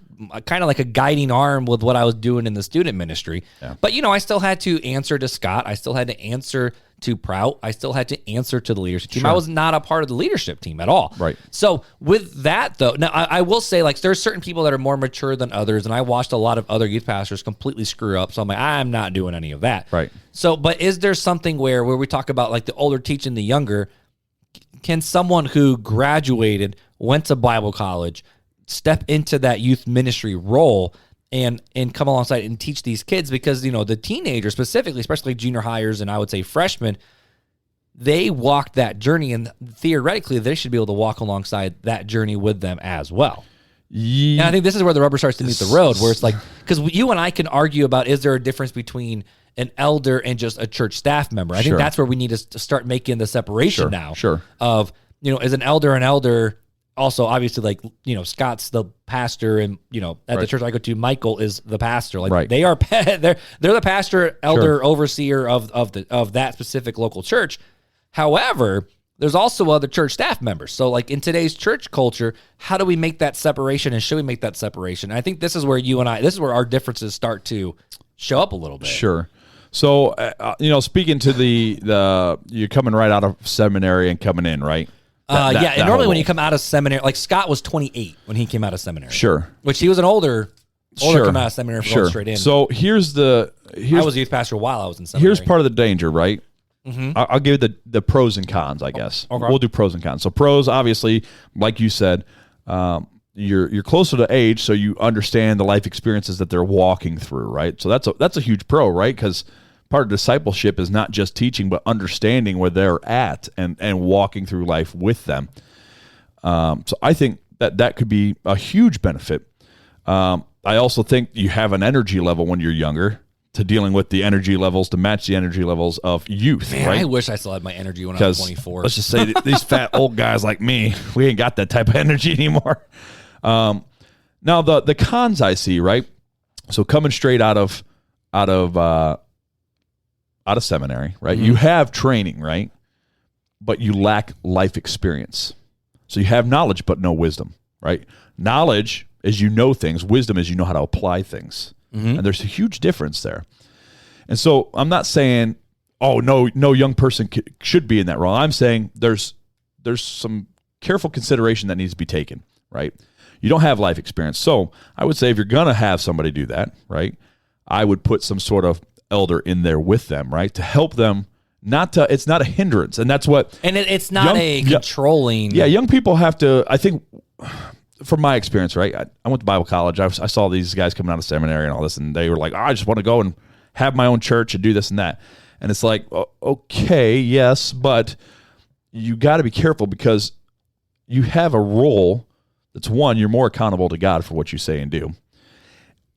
kind of like a guiding arm with what I was doing in the student ministry. Yeah. But I still had to answer to Scott. I still had to answer to Prout. I still had to answer to the leadership team. I was not a part of the leadership team at all. Right. So with that though, now I will say there's certain people that are more mature than others, and I watched a lot of other youth pastors completely screw up. So I'm I'm not doing any of that. Right. So, but is there something where we talk about the older teaching the younger? Can someone who graduated, went to Bible college, step into that youth ministry role and come alongside and teach these kids? Because, the teenagers specifically, especially junior hires and I would say freshmen, they walked that journey, and theoretically they should be able to walk alongside that journey with them as well. And I think this is where the rubber starts to meet the road, where it's because you and I can argue about, is there a difference between an elder and just a church staff member? I think that's where we need to start making the separation now. Of, is an elder also obviously Scott's the pastor, and at the church I go to, Michael is the pastor. They are they're the pastor, elder, overseer of that specific local church. However, there's also other church staff members. So in today's church culture, how do we make that separation, and should we make that separation? And I think this is where this is where our differences start to show up a little bit. Sure. So, speaking to the you're coming right out of seminary and coming in, right? And normally when you come out of seminary, Scott was 28 when he came out of seminary. Sure. Which he was an older come out of seminary for going straight in. So I was a youth pastor while I was in seminary. Here's part of the danger, right? Mm-hmm. I'll give you the pros and cons, I guess. Okay. We'll do pros and cons. So pros, obviously, like you said, you're closer to age, so you understand the life experiences that they're walking through, right? So that's a huge pro, right? Because part of discipleship is not just teaching, but understanding where they're at and walking through life with them. So I think that could be a huge benefit. I also think you have an energy level when you're younger to dealing with the energy levels to match the energy levels of youth. Man, right? I wish I still had my energy when I was 24. Let's just say these fat old guys like me, we ain't got that type of energy anymore. Now the cons I see, right? So coming straight out of seminary, right? Mm-hmm. You have training, right? But you lack life experience. So you have knowledge, but no wisdom, right? Knowledge is things. Wisdom is how to apply things. Mm-hmm. And there's a huge difference there. And so I'm not saying, no young person should be in that role. I'm saying there's some careful consideration that needs to be taken, right? You don't have life experience. So I would say if you're going to have somebody do that, right, I would put some sort of elder in there with them, right, to help them. It's not a hindrance. And that's what. And it's not controlling. Yeah, young people have to, I think, from my experience, right, I went to Bible college. I saw these guys coming out of seminary and all this, and they were like, I just want to go and have my own church and do this and that. And it's like, okay, yes, but you got to be careful because you have a role that's, one, you're more accountable to God for what you say and do.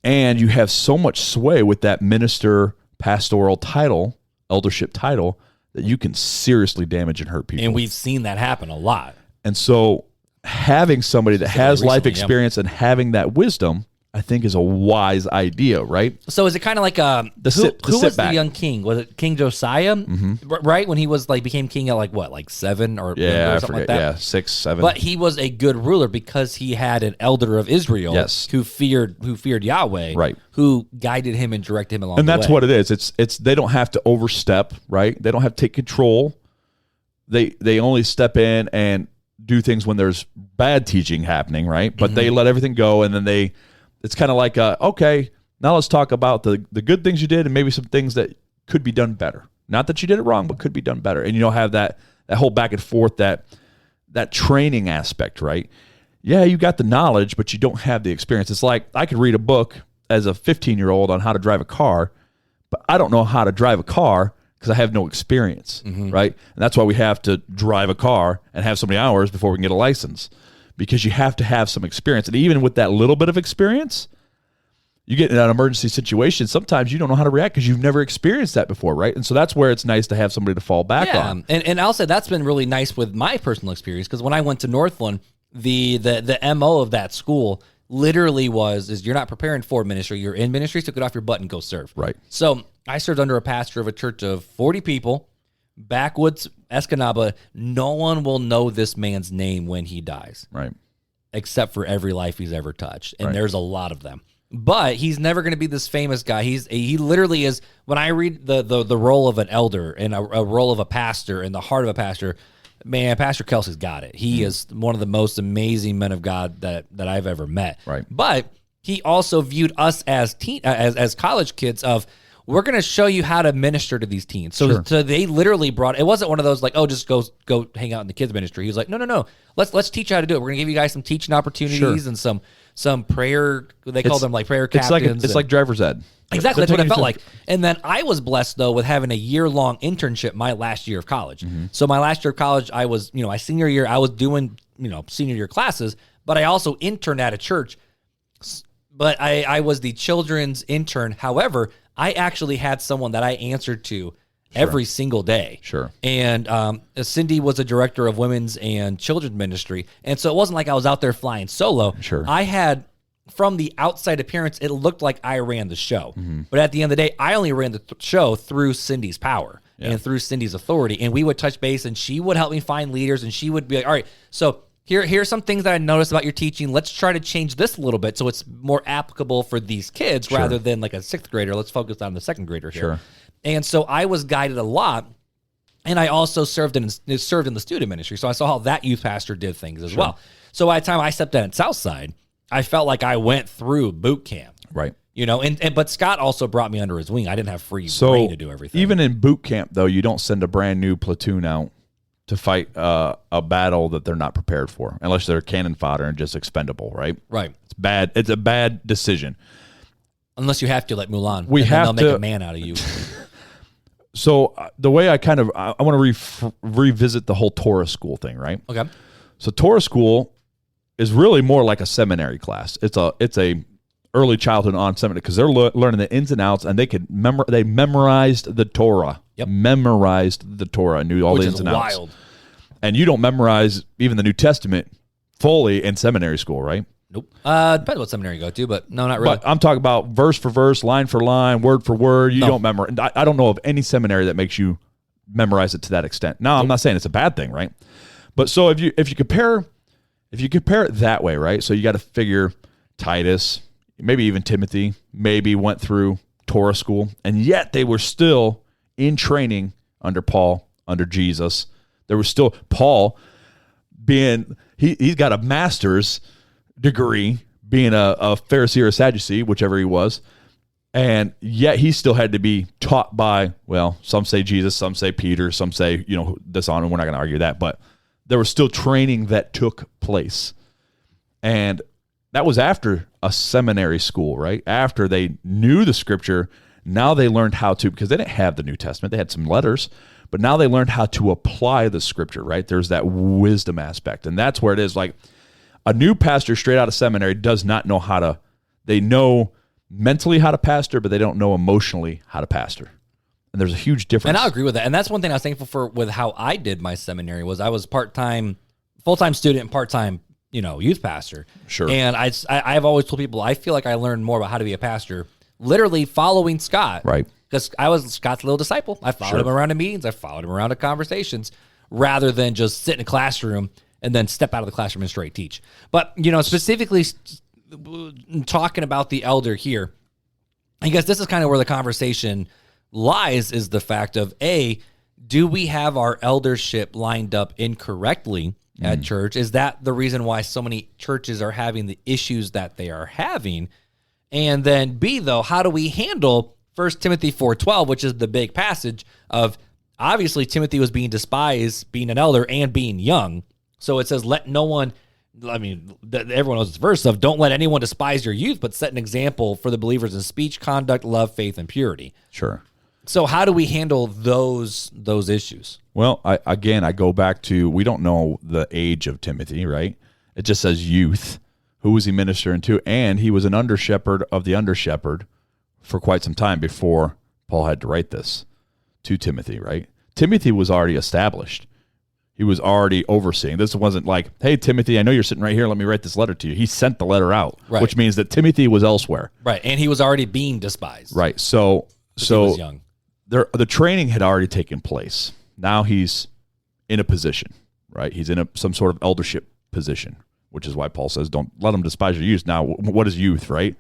And you have so much sway with that minister, pastoral title, eldership title, that you can seriously damage and hurt people. And we've seen that happen a lot. And so having somebody that has life recently, experience and having that wisdom, I think, is a wise idea, right? So is it kind of like who was the young king? Was it King Josiah? Right, when he was became king at like 7 or Yeah, or I something forget. like that. Yeah, 6, 7. But he was a good ruler because he had an elder of Israel Yes. who feared Yahweh, Right. who guided him and directed him along And the that's way. what it is. It's they don't have to overstep, right? They don't have to take control. They only step in and do things when there's bad teaching happening, right? But they let everything go, and then it's kind of like, okay, now let's talk about the good things you did and maybe some things that could be done better. Not that you did it wrong, but could be done better. And you don't have that whole back and forth, that training aspect, right? Yeah, you got the knowledge, but you don't have the experience. It's like I could read a book as a 15-year-old on how to drive a car, but I don't know how to drive a car because I have no experience, right? And that's why we have to drive a car and have so many hours before we can get a license, because you have to have some experience. And even with that little bit of experience, you get in an emergency situation, sometimes you don't know how to react because you've never experienced that before, right? And so that's where it's nice to have somebody to fall back on. And I'll say that's been really nice with my personal experience, because when I went to Northland, the MO of that school literally is you're not preparing for ministry, you're in ministry, so get off your butt and go serve. Right. So I served under a pastor of a church of 40 people, backwoods, Escanaba. No one will know this man's name when he dies. Right. Except for every life he's ever touched. And Right. there's a lot of them. But he's never going to be this famous guy. He literally is, when I read the role of an elder and a role of a pastor and the heart of a pastor, man, Pastor Kelsey's got it. He is one of the most amazing men of God that I've ever met. Right. But he also viewed us as as college kids of, we're going to show you how to minister to these teens. So, so they literally brought, it wasn't one of those like, oh, just go hang out in the kids ministry. He was like, no. Let's teach you how to do it. We're going to give you guys some teaching opportunities and some prayer. They call them like prayer captains. It's like driver's ed. Exactly. That's what it felt like. And then I was blessed, though, with having a year-long internship my last year of college. So my last year of college, I was, my senior year, I was doing, senior year classes, but I also interned at a church. But I was the children's intern. However, I actually had someone that I answered to every single day. Sure. And Cindy was a director of women's and children's ministry. And so it wasn't like I was out there flying solo. Sure. I had, from the outside appearance, it looked like I ran the show. But at the end of the day, I only ran the show through Cindy's power and through Cindy's authority. And we would touch base, and she would help me find leaders, and she would be like, all right, so here's some things that I noticed about your teaching. Let's try to change this a little bit so it's more applicable for these kids rather than like a 6th grader. Let's focus on the 2nd grader here. Sure. And so I was guided a lot, and I also served in the student ministry. So I saw how that youth pastor did things as well. So by the time I stepped in at Southside, I felt like I went through boot camp. Right. But Scott also brought me under his wing. I didn't have free So reign to do everything. even in boot camp, though, you don't send a brand new platoon out to fight a battle that they're not prepared for, unless they're cannon fodder and just expendable, right? Right. It's bad. It's a bad decision. Unless you have to, like Mulan. They'll make a man out of you. So the way I want to revisit the whole Torah school thing, right? Okay. So Torah school is really more like a seminary class. It's a early childhood on seminary, because they're learning the ins and outs, and they memorized the Torah. Yep. Memorized the Torah and knew all the ins and outs. Wild. And you don't memorize even the New Testament fully in seminary school, right? Nope. Depends what seminary you go to, but no, not really. But I'm talking about verse for verse, line for line, word for word. You don't memorize. I don't know of any seminary that makes you memorize it to that extent. Now, I'm not saying it's a bad thing, right? But so if you compare it that way, right? So you got to figure Titus, maybe even Timothy, maybe went through Torah school, and yet they were still in training under Paul, under Jesus. There was still Paul being, he's got a master's degree, being a Pharisee or a Sadducee, whichever he was, and yet he still had to be taught by, well, some say Jesus, some say Peter, some say, this on, and we're not going to argue that, but there was still training that took place. And that was after a seminary school, right? After they knew the scripture, now they learned how to, because they didn't have the New Testament, they had some letters, but now they learned how to apply the scripture, right? There's that wisdom aspect. And that's where it is. Like, a new pastor straight out of seminary does not know how to, they know mentally how to pastor, but they don't know emotionally how to pastor. And there's a huge difference. And I agree with that. And that's one thing I was thankful for with how I did my seminary was I was part-time, full-time student and part-time, youth pastor. Sure. And I've always told people I feel like I learned more about how to be a pastor literally following Scott. Right. Because I was Scott's little disciple. I followed him around to meetings. I followed him around to conversations rather than just sit in a classroom and then step out of the classroom and straight teach. But, specifically talking about the elder here, I guess this is kind of where the conversation lies is the fact of, A, do we have our eldership lined up incorrectly at church? Is that the reason why so many churches are having the issues that they are having? And then B, though, how do we handle 1 Timothy 4:12, which is the big passage of, obviously, Timothy was being despised, being an elder, and being young. So it says, let no one, everyone knows this verse of, don't let anyone despise your youth, but set an example for the believers in speech, conduct, love, faith, and purity. Sure. So how do we handle those issues? Well, I go back to, we don't know the age of Timothy, right? It just says youth. Who was he ministering to? And he was an under-shepherd of the under-shepherd for quite some time before Paul had to write this to Timothy, right? Timothy was already established. He was already overseeing. This wasn't like, hey, Timothy, I know you're sitting right here. Let me write this letter to you. He sent the letter out, which means that Timothy was elsewhere. Right, and he was already being despised. Right, so he was young. The training had already taken place. Now he's in a position, right? He's in some sort of eldership position, which is why Paul says, don't let them despise your youth. Now, what is youth, right?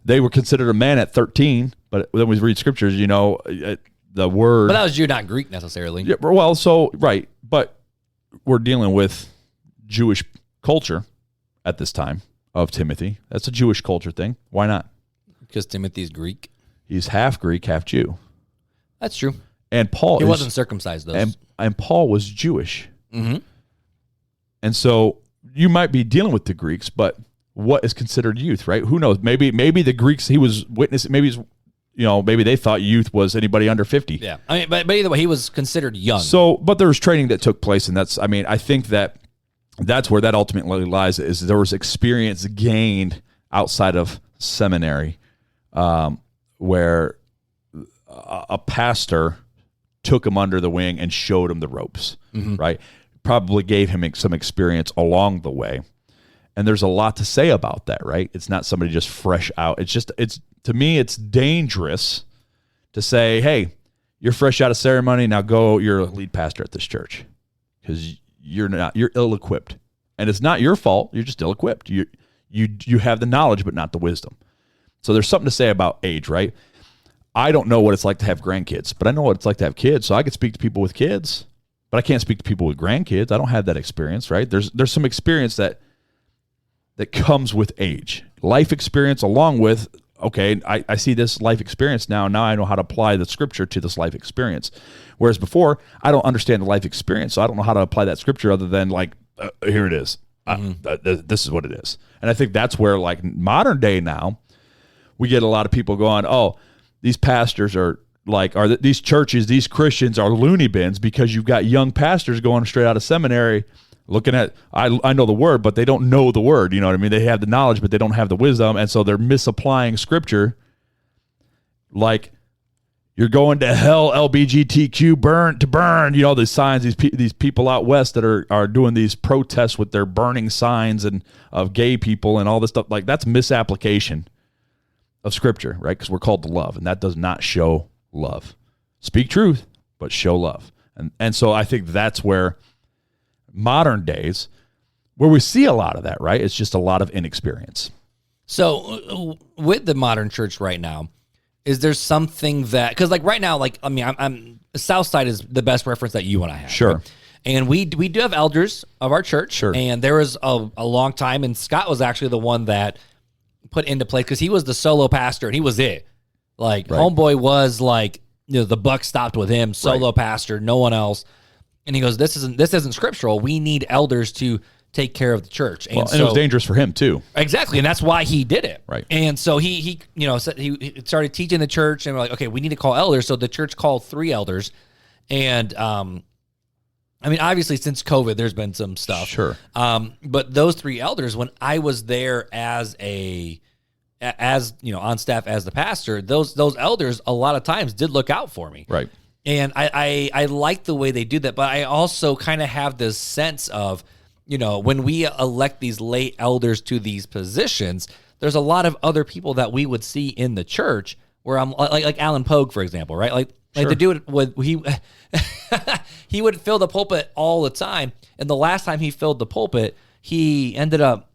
They were considered a man at 13, but then we read scriptures, the word. But that was Jew, not Greek necessarily. Yeah, well, so, right. But we're dealing with Jewish culture at this time of Timothy. That's a Jewish culture thing. Why not? Because Timothy's Greek. He's half Greek, half Jew. That's true. And Paul wasn't circumcised, though. And Paul was Jewish. Mm-hmm. And so you might be dealing with the Greeks, but what is considered youth, right? Who knows? Maybe the Greeks he was witnessing, maybe they thought youth was anybody under 50. Yeah. I mean, but either way, he was considered young. So, but there was training that took place, and I think that's where that ultimately lies, is there was experience gained outside of seminary, where a pastor took him under the wing and showed him the ropes, right? Probably gave him some experience along the way. And there's a lot to say about that, right? It's not somebody just fresh out. To me, it's dangerous to say, hey, you're fresh out of ceremony, now go, you're a lead pastor at this church. Because you're ill-equipped. And it's not your fault, you're just ill-equipped. You have the knowledge, but not the wisdom. So there's something to say about age, right? I don't know what it's like to have grandkids, but I know what it's like to have kids. So I could speak to people with kids, but I can't speak to people with grandkids. I don't have that experience, right? There's some experience that comes with age. Life experience along with, okay, I see this life experience now. Now I know how to apply the scripture to this life experience. Whereas before, I don't understand the life experience, so I don't know how to apply that scripture other than here it is. This is what it is. And I think that's where, modern day now, we get a lot of people going, oh, these pastors are these churches, these Christians are loony bins because you've got young pastors going straight out of seminary looking at, I know the word, but they don't know the word. You know what I mean? They have the knowledge, but they don't have the wisdom. And so they're misapplying scripture. Like, you're going to hell, LBGTQ, burn to burn. The signs, these people out west that are doing these protests with their burning signs and of gay people and all this stuff. Like, that's misapplication of scripture, right? Because we're called to love, and that does not show love. Speak truth, but show love. And so I think that's where modern days, where we see a lot of that, right? It's just a lot of inexperience. So with the modern church right now, is there something that, because right now, I'm Southside is the best reference that you and I have. Sure. Right? And we do have elders of our church. Sure. And there was a long time, and Scott was actually the one that put into place, because he was the solo pastor and he was it. Right. Homeboy was the buck stopped with him, solo pastor, no one else. And he goes, this isn't scriptural. We need elders to take care of the church. And it was dangerous for him too. Exactly. And that's why he did it. Right. And so he started teaching the church, and we're like, okay, we need to call elders. So the church called 3 elders. And, obviously since COVID, there's been some stuff. Sure. But those 3 elders, when I was there as a as on staff as the pastor, those elders a lot of times did look out for me. Right. And I like the way they do that, but I also kind of have this sense of, when we elect these lay elders to these positions, there's a lot of other people that we would see in the church where I'm like Alan Pogue, for example, right? Like the dude he would fill the pulpit all the time, and the last time he filled the pulpit, he ended up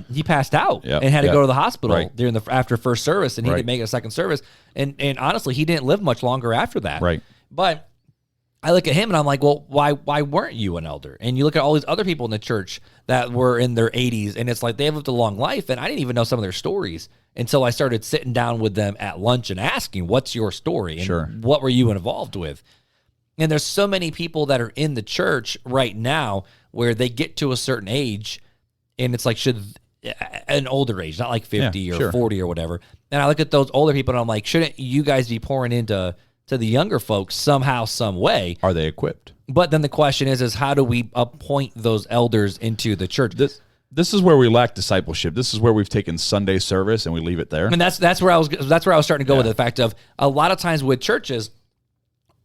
he passed out and had to go to the hospital during after first service, and he didn't make it a second service. And honestly, he didn't live much longer after that. Right. But I look at him and I'm like, well, why weren't you an elder? And you look at all these other people in the church that were in their 80s, and it's like they lived a long life, and I didn't even know some of their stories until I started sitting down with them at lunch and asking, what's your story? And what were you involved with? And there's so many people that are in the church right now where they get to a certain age, and it's like, an older age, not like 50 or 40 or whatever. And I look at those older people and I'm like, shouldn't you guys be pouring into the younger folks somehow, some way? Are they equipped? But then the question is how do we appoint those elders into the church? This is where we lack discipleship. This is where we've taken Sunday service and we leave it there. And that's where I was starting to go with the fact of a lot of times with churches.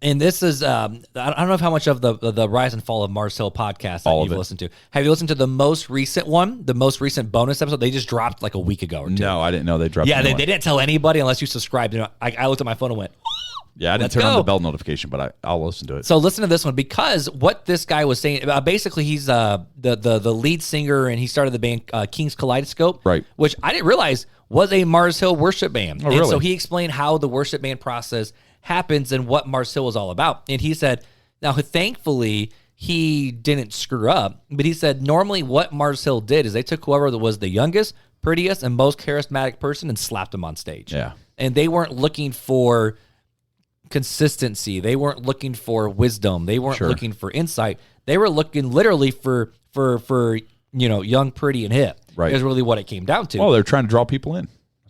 And this is, I don't know how much of the Rise and Fall of Mars Hill podcast that you've listened to. Have you listened to the most recent one, the most recent bonus episode? They just dropped like a week ago or two. No, I didn't know they dropped. Yeah, they didn't tell anybody unless you subscribed. I looked at my phone and went, yeah, I didn't turn on the bell notification, but I'll listen to it. So listen to this one, because what this guy was saying, basically he's the lead singer, and he started the band King's Kaleidoscope, right? Which I didn't realize was a Mars Hill worship band. Oh, really? And so he explained how the worship band process happens and what Mars Hill was all about. And he said, now thankfully he didn't screw up, but he said normally what Mars Hill did is they took whoever was the youngest, prettiest, and most charismatic person and slapped them on stage. Yeah. And they weren't looking for consistency. They weren't looking for wisdom. They weren't looking for insight. They were looking literally for young, pretty, and hip. Right. Is really what it came down to. Well, they're trying to draw people in.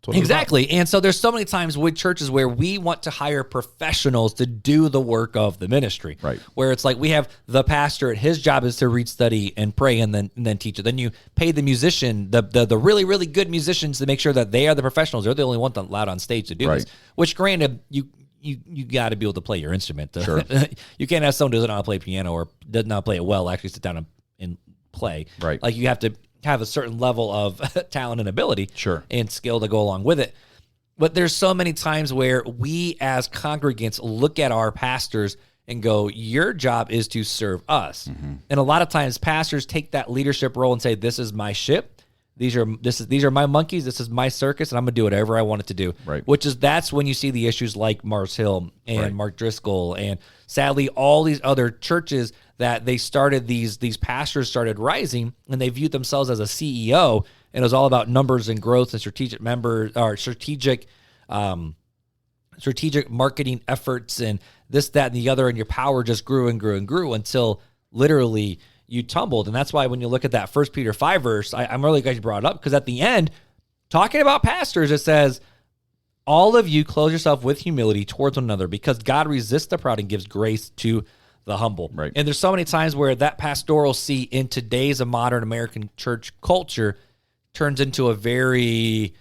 Exactly. And so there's so many times with churches where we want to hire professionals to do the work of the ministry. Right. Where it's like we have the pastor, and his job is to read, study, and pray, and then teach it. Then you pay the musician, the really, really good musicians, to make sure that they are the professionals. They're the only ones allowed on stage to do this. Which, granted, you got to be able to play your instrument. Sure. You can't have someone who doesn't know how to play piano or does not play it well actually sit down and play. Right. Like you have to have a certain level of talent and ability and skill to go along with it. But there's so many times where we as congregants look at our pastors and go, your job is to serve us. Mm-hmm. And a lot of times pastors take that leadership role and say, this is my ship. These are my monkeys. This is my circus, and I'm gonna do whatever I want it to do. Right. That's when you see the issues like Mars Hill and Mark Driscoll, and sadly all these other churches that they started. These pastors started rising, and they viewed themselves as a CEO, and it was all about numbers and growth and strategic marketing efforts and this, that, and the other, and your power just grew and grew and grew until literally you tumbled. And that's why when you look at that 1 Peter 5 verse, I'm really glad you brought it up, because at the end, talking about pastors, it says, all of you clothe yourself with humility towards one another, because God resists the proud and gives grace to the humble. Right. And there's so many times where that pastoral seat in today's modern American church culture turns into a very,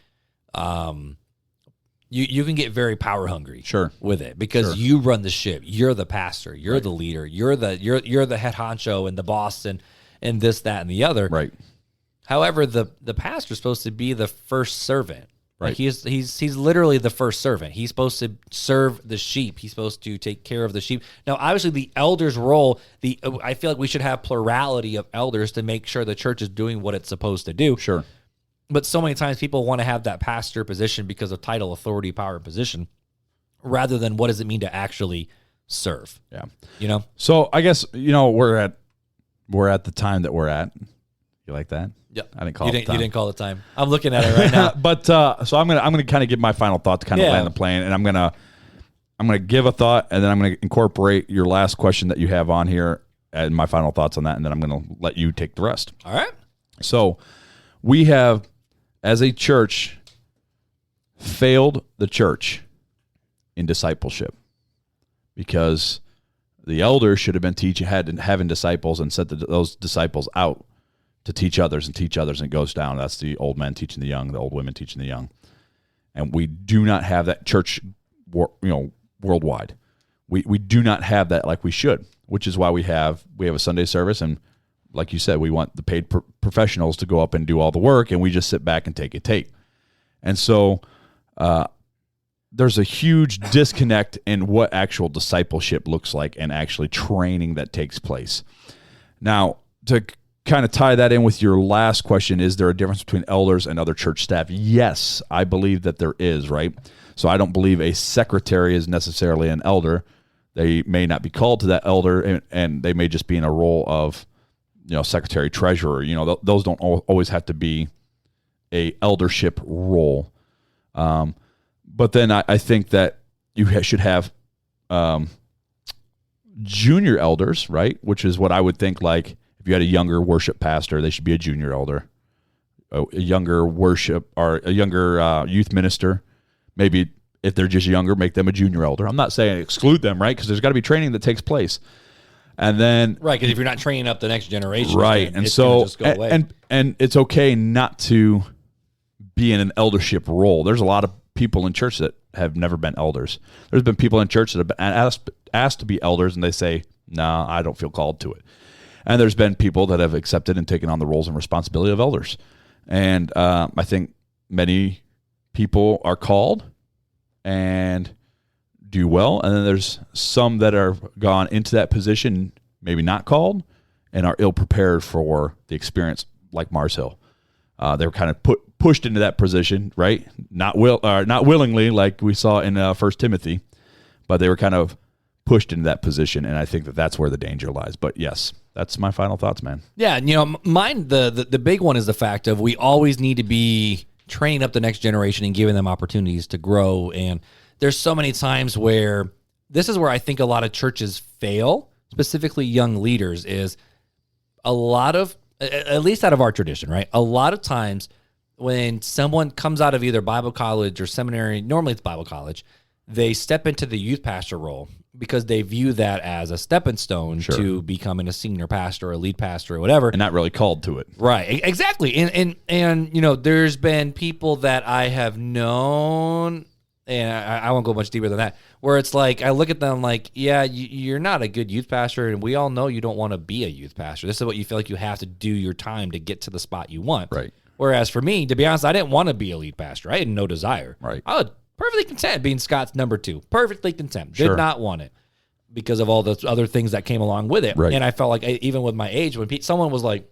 you can get very power hungry with it, because you run the ship. You're the pastor. You're the leader. You're the head honcho and the boss and this, that, and the other. Right. However, the pastor's supposed to be the first servant. Right. Like he's literally the first servant. He's supposed to serve the sheep. He's supposed to take care of the sheep. Now, obviously, the elder's role, I feel like we should have plurality of elders to make sure the church is doing what it's supposed to do. Sure. But so many times people want to have that pastor position because of title, authority, power, position, rather than what does it mean to actually serve. Yeah. So I guess, we're at the time that we're at. You like that? Yeah. I didn't call it time. You didn't call the time. I'm looking at it right now. But so I'm gonna kind of give my final thought to kind of land the plane, and I'm gonna give a thought, and then I'm gonna incorporate your last question that you have on here and my final thoughts on that, and then I'm gonna let you take the rest. All right. So we have, as a church, failed the church in discipleship, because the elders should have been having disciples and sent those disciples out to teach others and teach others, and it goes down. That's the old men teaching the young, the old women teaching the young. And we do not have that church, worldwide. We do not have that like we should, which is why we have a Sunday service, and like you said, we want the paid professionals to go up and do all the work, and we just sit back and take a tape. And so there's a huge disconnect in what actual discipleship looks like and actually training that takes place. Now, to kind of tie that in with your last question, is there a difference between elders and other church staff? Yes, I believe that there is, right? So I don't believe a secretary is necessarily an elder. They may not be called to that elder, and they may just be in a role of, secretary, treasurer. Those don't always have to be a eldership role. But then I think that you should have junior elders, right? Which is what I would think, like if you had a younger worship pastor, they should be a junior elder. A younger worship or a younger youth minister, maybe if they're just younger, make them a junior elder. I'm not saying exclude them, right? Because there's got to be training that takes place. And then right, because if you're not training up the next generation, right, and so just go away. And it's okay not to be in an eldership role. There's a lot of people in church that have never been elders. There's been people in church that have been asked to be elders, and they say, "No, I don't feel called to it." And there's been people that have accepted and taken on the roles and responsibility of elders. And I think many people are called and do well, and then there's some that are gone into that position, maybe not called, and are ill prepared for the experience, like Mars Hill. They were kind of pushed into that position, right? Not willingly, like we saw in 1 Timothy, but they were kind of pushed into that position, and I think that that's where the danger lies. But yes, that's my final thoughts, man. Yeah, mine, the big one is the fact of we always need to be training up the next generation and giving them opportunities to grow. And there's so many times where this is where I think a lot of churches fail, specifically young leaders, is a lot of, at least out of our tradition, right? A lot of times when someone comes out of either Bible college or seminary, normally it's Bible college, they step into the youth pastor role because they view that as a stepping stone to becoming a senior pastor or a lead pastor or whatever. And not really called to it. Right, exactly. And there's been people that I have known, and I won't go much deeper than that, where it's like, I look at them like, yeah, you're not a good youth pastor, and we all know you don't want to be a youth pastor. This is what you feel like you have to do your time to get to the spot you want. Right. Whereas for me, to be honest, I didn't want to be a lead pastor. I had no desire. Right. I was perfectly content being Scott's number 2. Perfectly content. Did not want it because of all the other things that came along with it. Right. And I felt like even with my age, when someone was like,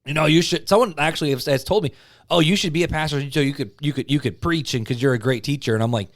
you should. Someone actually has told me, "Oh, you should be a pastor so you could preach, and because you're a great teacher." And I'm like,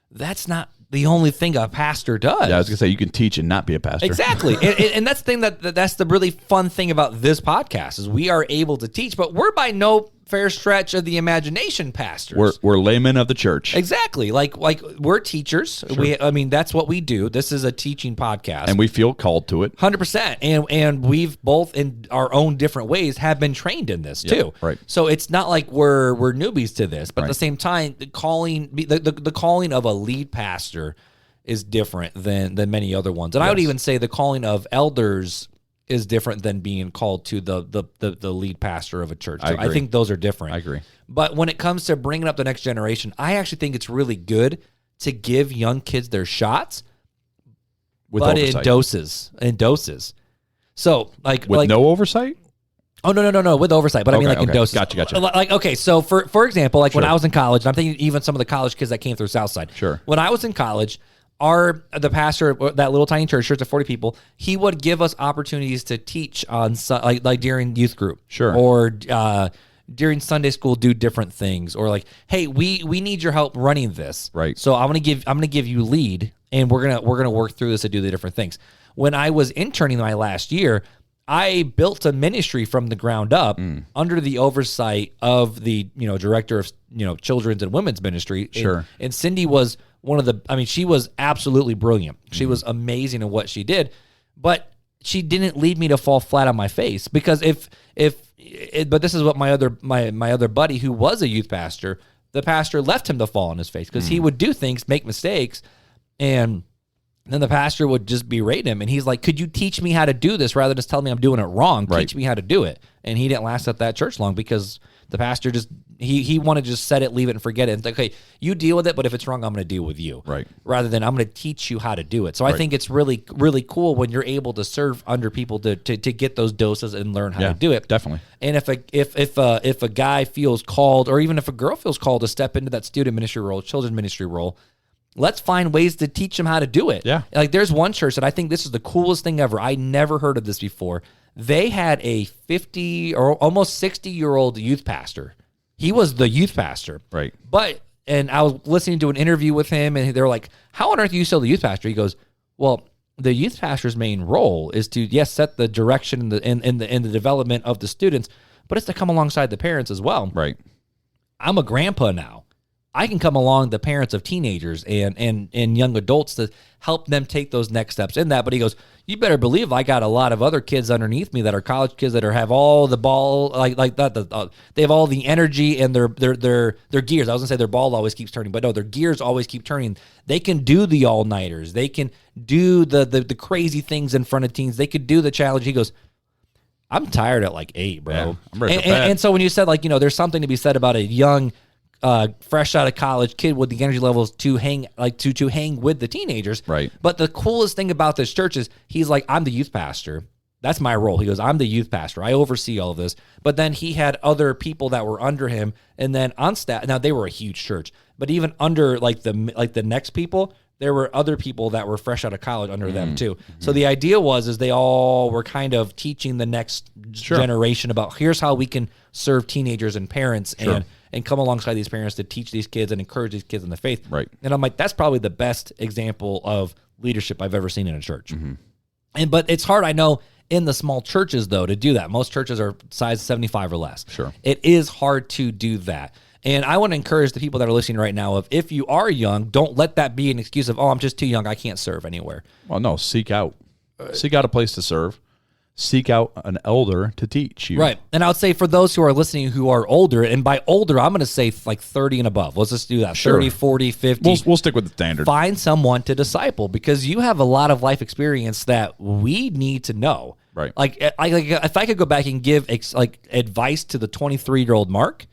that's not the only thing a pastor does. Yeah, I was gonna say you can teach and not be a pastor. Exactly, and that's the thing that's the really fun thing about this podcast is we are able to teach, but we're by no fair stretch of the imagination pastors. We're laymen of the church. Exactly, like we're teachers. Sure. That's what we do. This is a teaching podcast, and we feel called to it 100%. And we've both in our own different ways have been trained in this too. Right. So it's not like we're newbies to this, but at the same time, the calling of a lead pastor is different than many other ones. And I would even say the calling of elders is different than being called to the lead pastor of a church. So I think those are different. I agree. But when it comes to bringing up the next generation, I actually think it's really good to give young kids their shots, but in doses. So like no oversight? Oh, no, with oversight. But I mean in doses. Gotcha. Like, okay, so for example, like when I was in college, and I'm thinking even some of the college kids that came through Southside. Sure. When I was in college, the pastor of that little tiny church of 40 people, he would give us opportunities to teach on like during youth group, or during Sunday school, do different things, or like, hey, we need your help running this, right? So I'm gonna give you lead, and we're gonna work through this and do the different things. When I was interning my last year, I built a ministry from the ground up under the oversight of the director of children's and women's ministry. Sure. And Cindy was she was absolutely brilliant. She was amazing in what she did, but she didn't lead me to fall flat on my face, because but this is what my other buddy who was a youth pastor, the pastor left him to fall on his face, because he would do things, make mistakes, and then the pastor would just berate him, and he's like, could you teach me how to do this rather than just tell me I'm doing it wrong? Right. Teach me how to do it. and he didn't last at that church long because the pastor just he wanted to just set it, leave it, and forget it. And okay, you deal with it, but if it's wrong, I'm going to deal with you. Right. Rather than I'm going to teach you how to do it. So I think it's really, really cool when you're able to serve under people to get those doses and learn how to do it. Definitely. And if a guy feels called, or even if a girl feels called to step into that student ministry role, children's ministry role, let's find ways to teach them how to do it. Yeah. Like there's one church that I think this is the coolest thing ever. I never heard of this before. They had a 50 or almost 60-year-old youth pastor. He was the youth pastor. Right. And I was listening to an interview with him, and they were like, how on earth are you still the youth pastor? He goes, well, the youth pastor's main role is to, yes, set the direction in the development of the students, but it's to come alongside the parents as well. Right. I'm a grandpa now. I can come along the parents of teenagers and young adults to help them take those next steps in that. But he goes, you better believe I got a lot of other kids underneath me that are college kids that have all the ball like that. They have all the energy and their gears. I was gonna say their ball always keeps turning, but no, their gears always keep turning. They can do the all nighters. They can do the crazy things in front of teens. They could do the challenge. He goes, I'm tired at like 8, bro. Yeah, I'm ready for bed. And so when you said there's something to be said about a young, fresh out of college kid with the energy levels to hang to hang with the teenagers. Right. But the coolest thing about this church is he's like, I'm the youth pastor. That's my role. He goes, I'm the youth pastor. I oversee all of this. But then he had other people that were under him, and then on staff. Now they were a huge church, but even under the next people, there were other people that were fresh out of college under them too. So the idea is they all were kind of teaching the next generation about here's how we can serve teenagers and parents and come alongside these parents to teach these kids and encourage these kids in the faith. Right. And I'm like, that's probably the best example of leadership I've ever seen in a church. But it's hard, I know, in the small churches though to do that. Most churches are size 75 or less. Sure. It is hard to do that. And I want to encourage the people that are listening right now if you are young, don't let that be an excuse of, I'm just too young, I can't serve anywhere. Well, no, seek out a place to serve. Seek out an elder to teach you. Right. And I would say for those who are listening who are older, and by older, I'm going to say like 30 and above. Let's just do that. Sure. 30, 40, 50. We'll stick with the standard. Find someone to disciple because you have a lot of life experience that we need to know. Right. Like if I could go back and give advice to the 23-year-old Mark,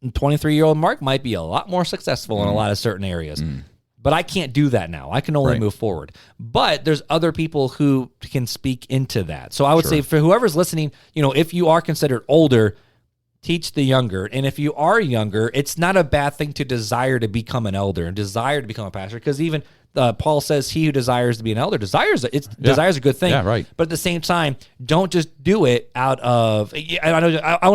23-year-old Mark might be a lot more successful in a lot of certain areas. But I can't do that now. I can only move forward. But there's other people who can speak into that. So I would say for whoever's listening, if you are considered older, teach the younger. And if you are younger, it's not a bad thing to desire to become an elder and desire to become a pastor. Because even Paul says he who desires to be an elder desires a good thing. Yeah, right. But at the same time, don't just do it out of I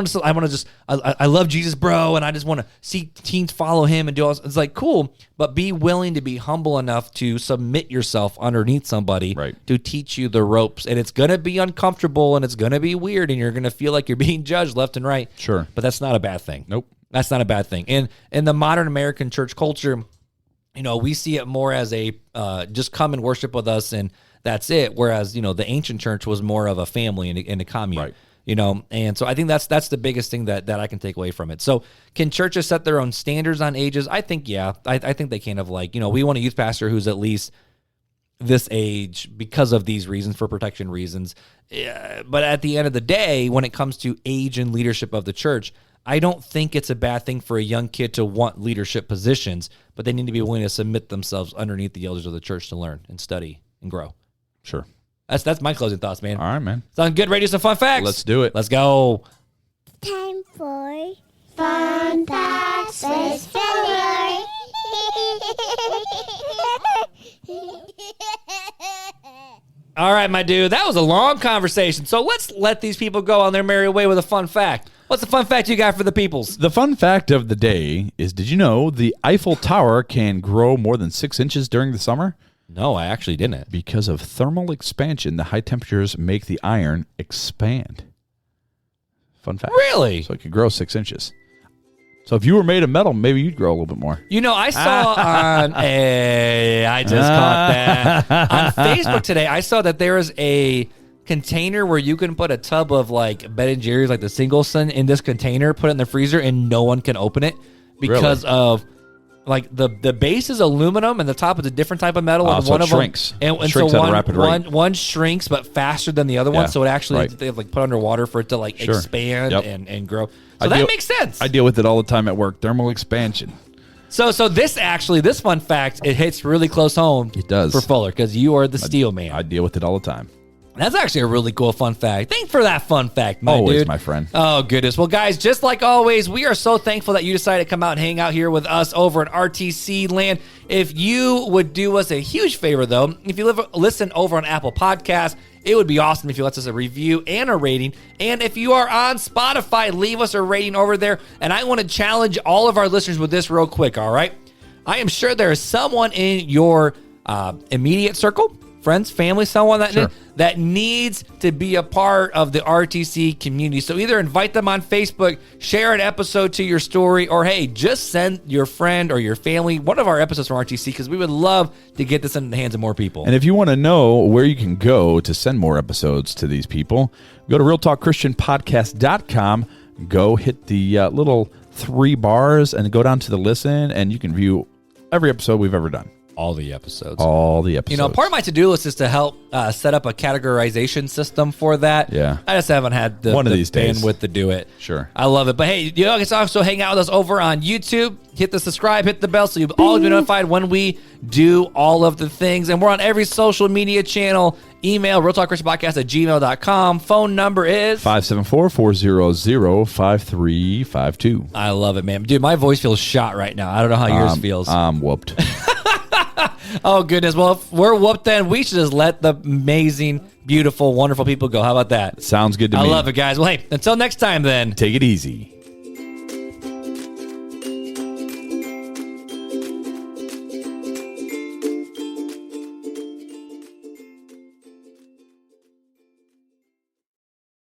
love Jesus, bro, and I just want to see teens follow him and do all this. It's like cool, but be willing to be humble enough to submit yourself underneath somebody to teach you the ropes. And it's gonna be uncomfortable and it's gonna be weird and you're gonna feel like you're being judged left and right. Sure. But that's not a bad thing. Nope. That's not a bad thing. And in the modern American church culture, we see it more as a just come and worship with us and that's it. Whereas, the ancient church was more of a family and a commune. Right. And so I think that's the biggest thing that I can take away from it. So can churches set their own standards on ages? I think, yeah. I think they kind of we want a youth pastor who's at least this age because of these reasons, for protection reasons. But at the end of the day, when it comes to age and leadership of the church, I don't think it's a bad thing for a young kid to want leadership positions, but they need to be willing to submit themselves underneath the elders of the church to learn and study and grow. Sure. That's my closing thoughts, man. All right, man. Sound good? Ready to some fun facts? Let's do it. Let's go. Time for Fun Facts with Fuller. All right, my dude. That was a long conversation. So let's let these people go on their merry way with a fun fact. What's the fun fact you got for the peoples? The fun fact of the day is, did you know the Eiffel Tower can grow more than 6 inches during the summer? No, I actually didn't. Because of thermal expansion, the high temperatures make the iron expand. Fun fact. Really? So it could grow 6 inches. So if you were made of metal, maybe you'd grow a little bit more. I saw on I just caught that. On Facebook today, I saw that there is a container where you can put a tub of Ben and Jerry's, like the single sun, in this container, put it in the freezer, and no one can open it because of like the base is aluminum and the top is a different type of metal. And so one it of shrinks. them, and Shrinks so at a rapid rate. one shrinks but faster than the other one. So it actually they have like put underwater for it to like expand and grow. So that makes sense. I deal with it all the time at work. Thermal expansion. So this fun fact, it hits really close home. It does for Fuller because you are the steel man. I deal with it all the time. That's actually a really cool fun fact. Thanks for that fun fact, my always, dude. my friend. Oh, goodness. Well, guys, just like always, we are so thankful that you decided to come out and hang out here with us over at RTC Land. If you would do us a huge favor, though, if you listen over on Apple Podcasts, it would be awesome if you let us a review and a rating. And if you are on Spotify, leave us a rating over there. And I want to challenge all of our listeners with this real quick, all right? I am sure there is someone in your immediate circle, friends, family, someone that needs to be a part of the RTC community. So either invite them on Facebook, share an episode to your story, or hey, just send your friend or your family one of our episodes from RTC because we would love to get this in the hands of more people. And if you want to know where you can go to send more episodes to these people, go to realtalkchristianpodcast.com, go hit the little 3 bars and go down to the listen, and you can view every episode we've ever done. All the episodes. You know, part of my to-do list is to help set up a categorization system for that. Yeah. I just haven't had the bandwidth to do it. Sure. I love it. But hey, you know, you can also hang out with us over on YouTube. Hit the subscribe, hit the bell so you'll always be notified when we do all of the things. And we're on every social media channel. Email realtalkchristianpodcast@gmail.com. Phone number is 574-400-5352. I love it, man. Dude, my voice feels shot right now. I don't know how yours feels. I'm whooped. Oh, goodness. Well, if we're whooped, then we should just let the amazing, beautiful, wonderful people go. How about that? Sounds good to me. I love it, guys. Well, hey, until next time, then. Take it easy.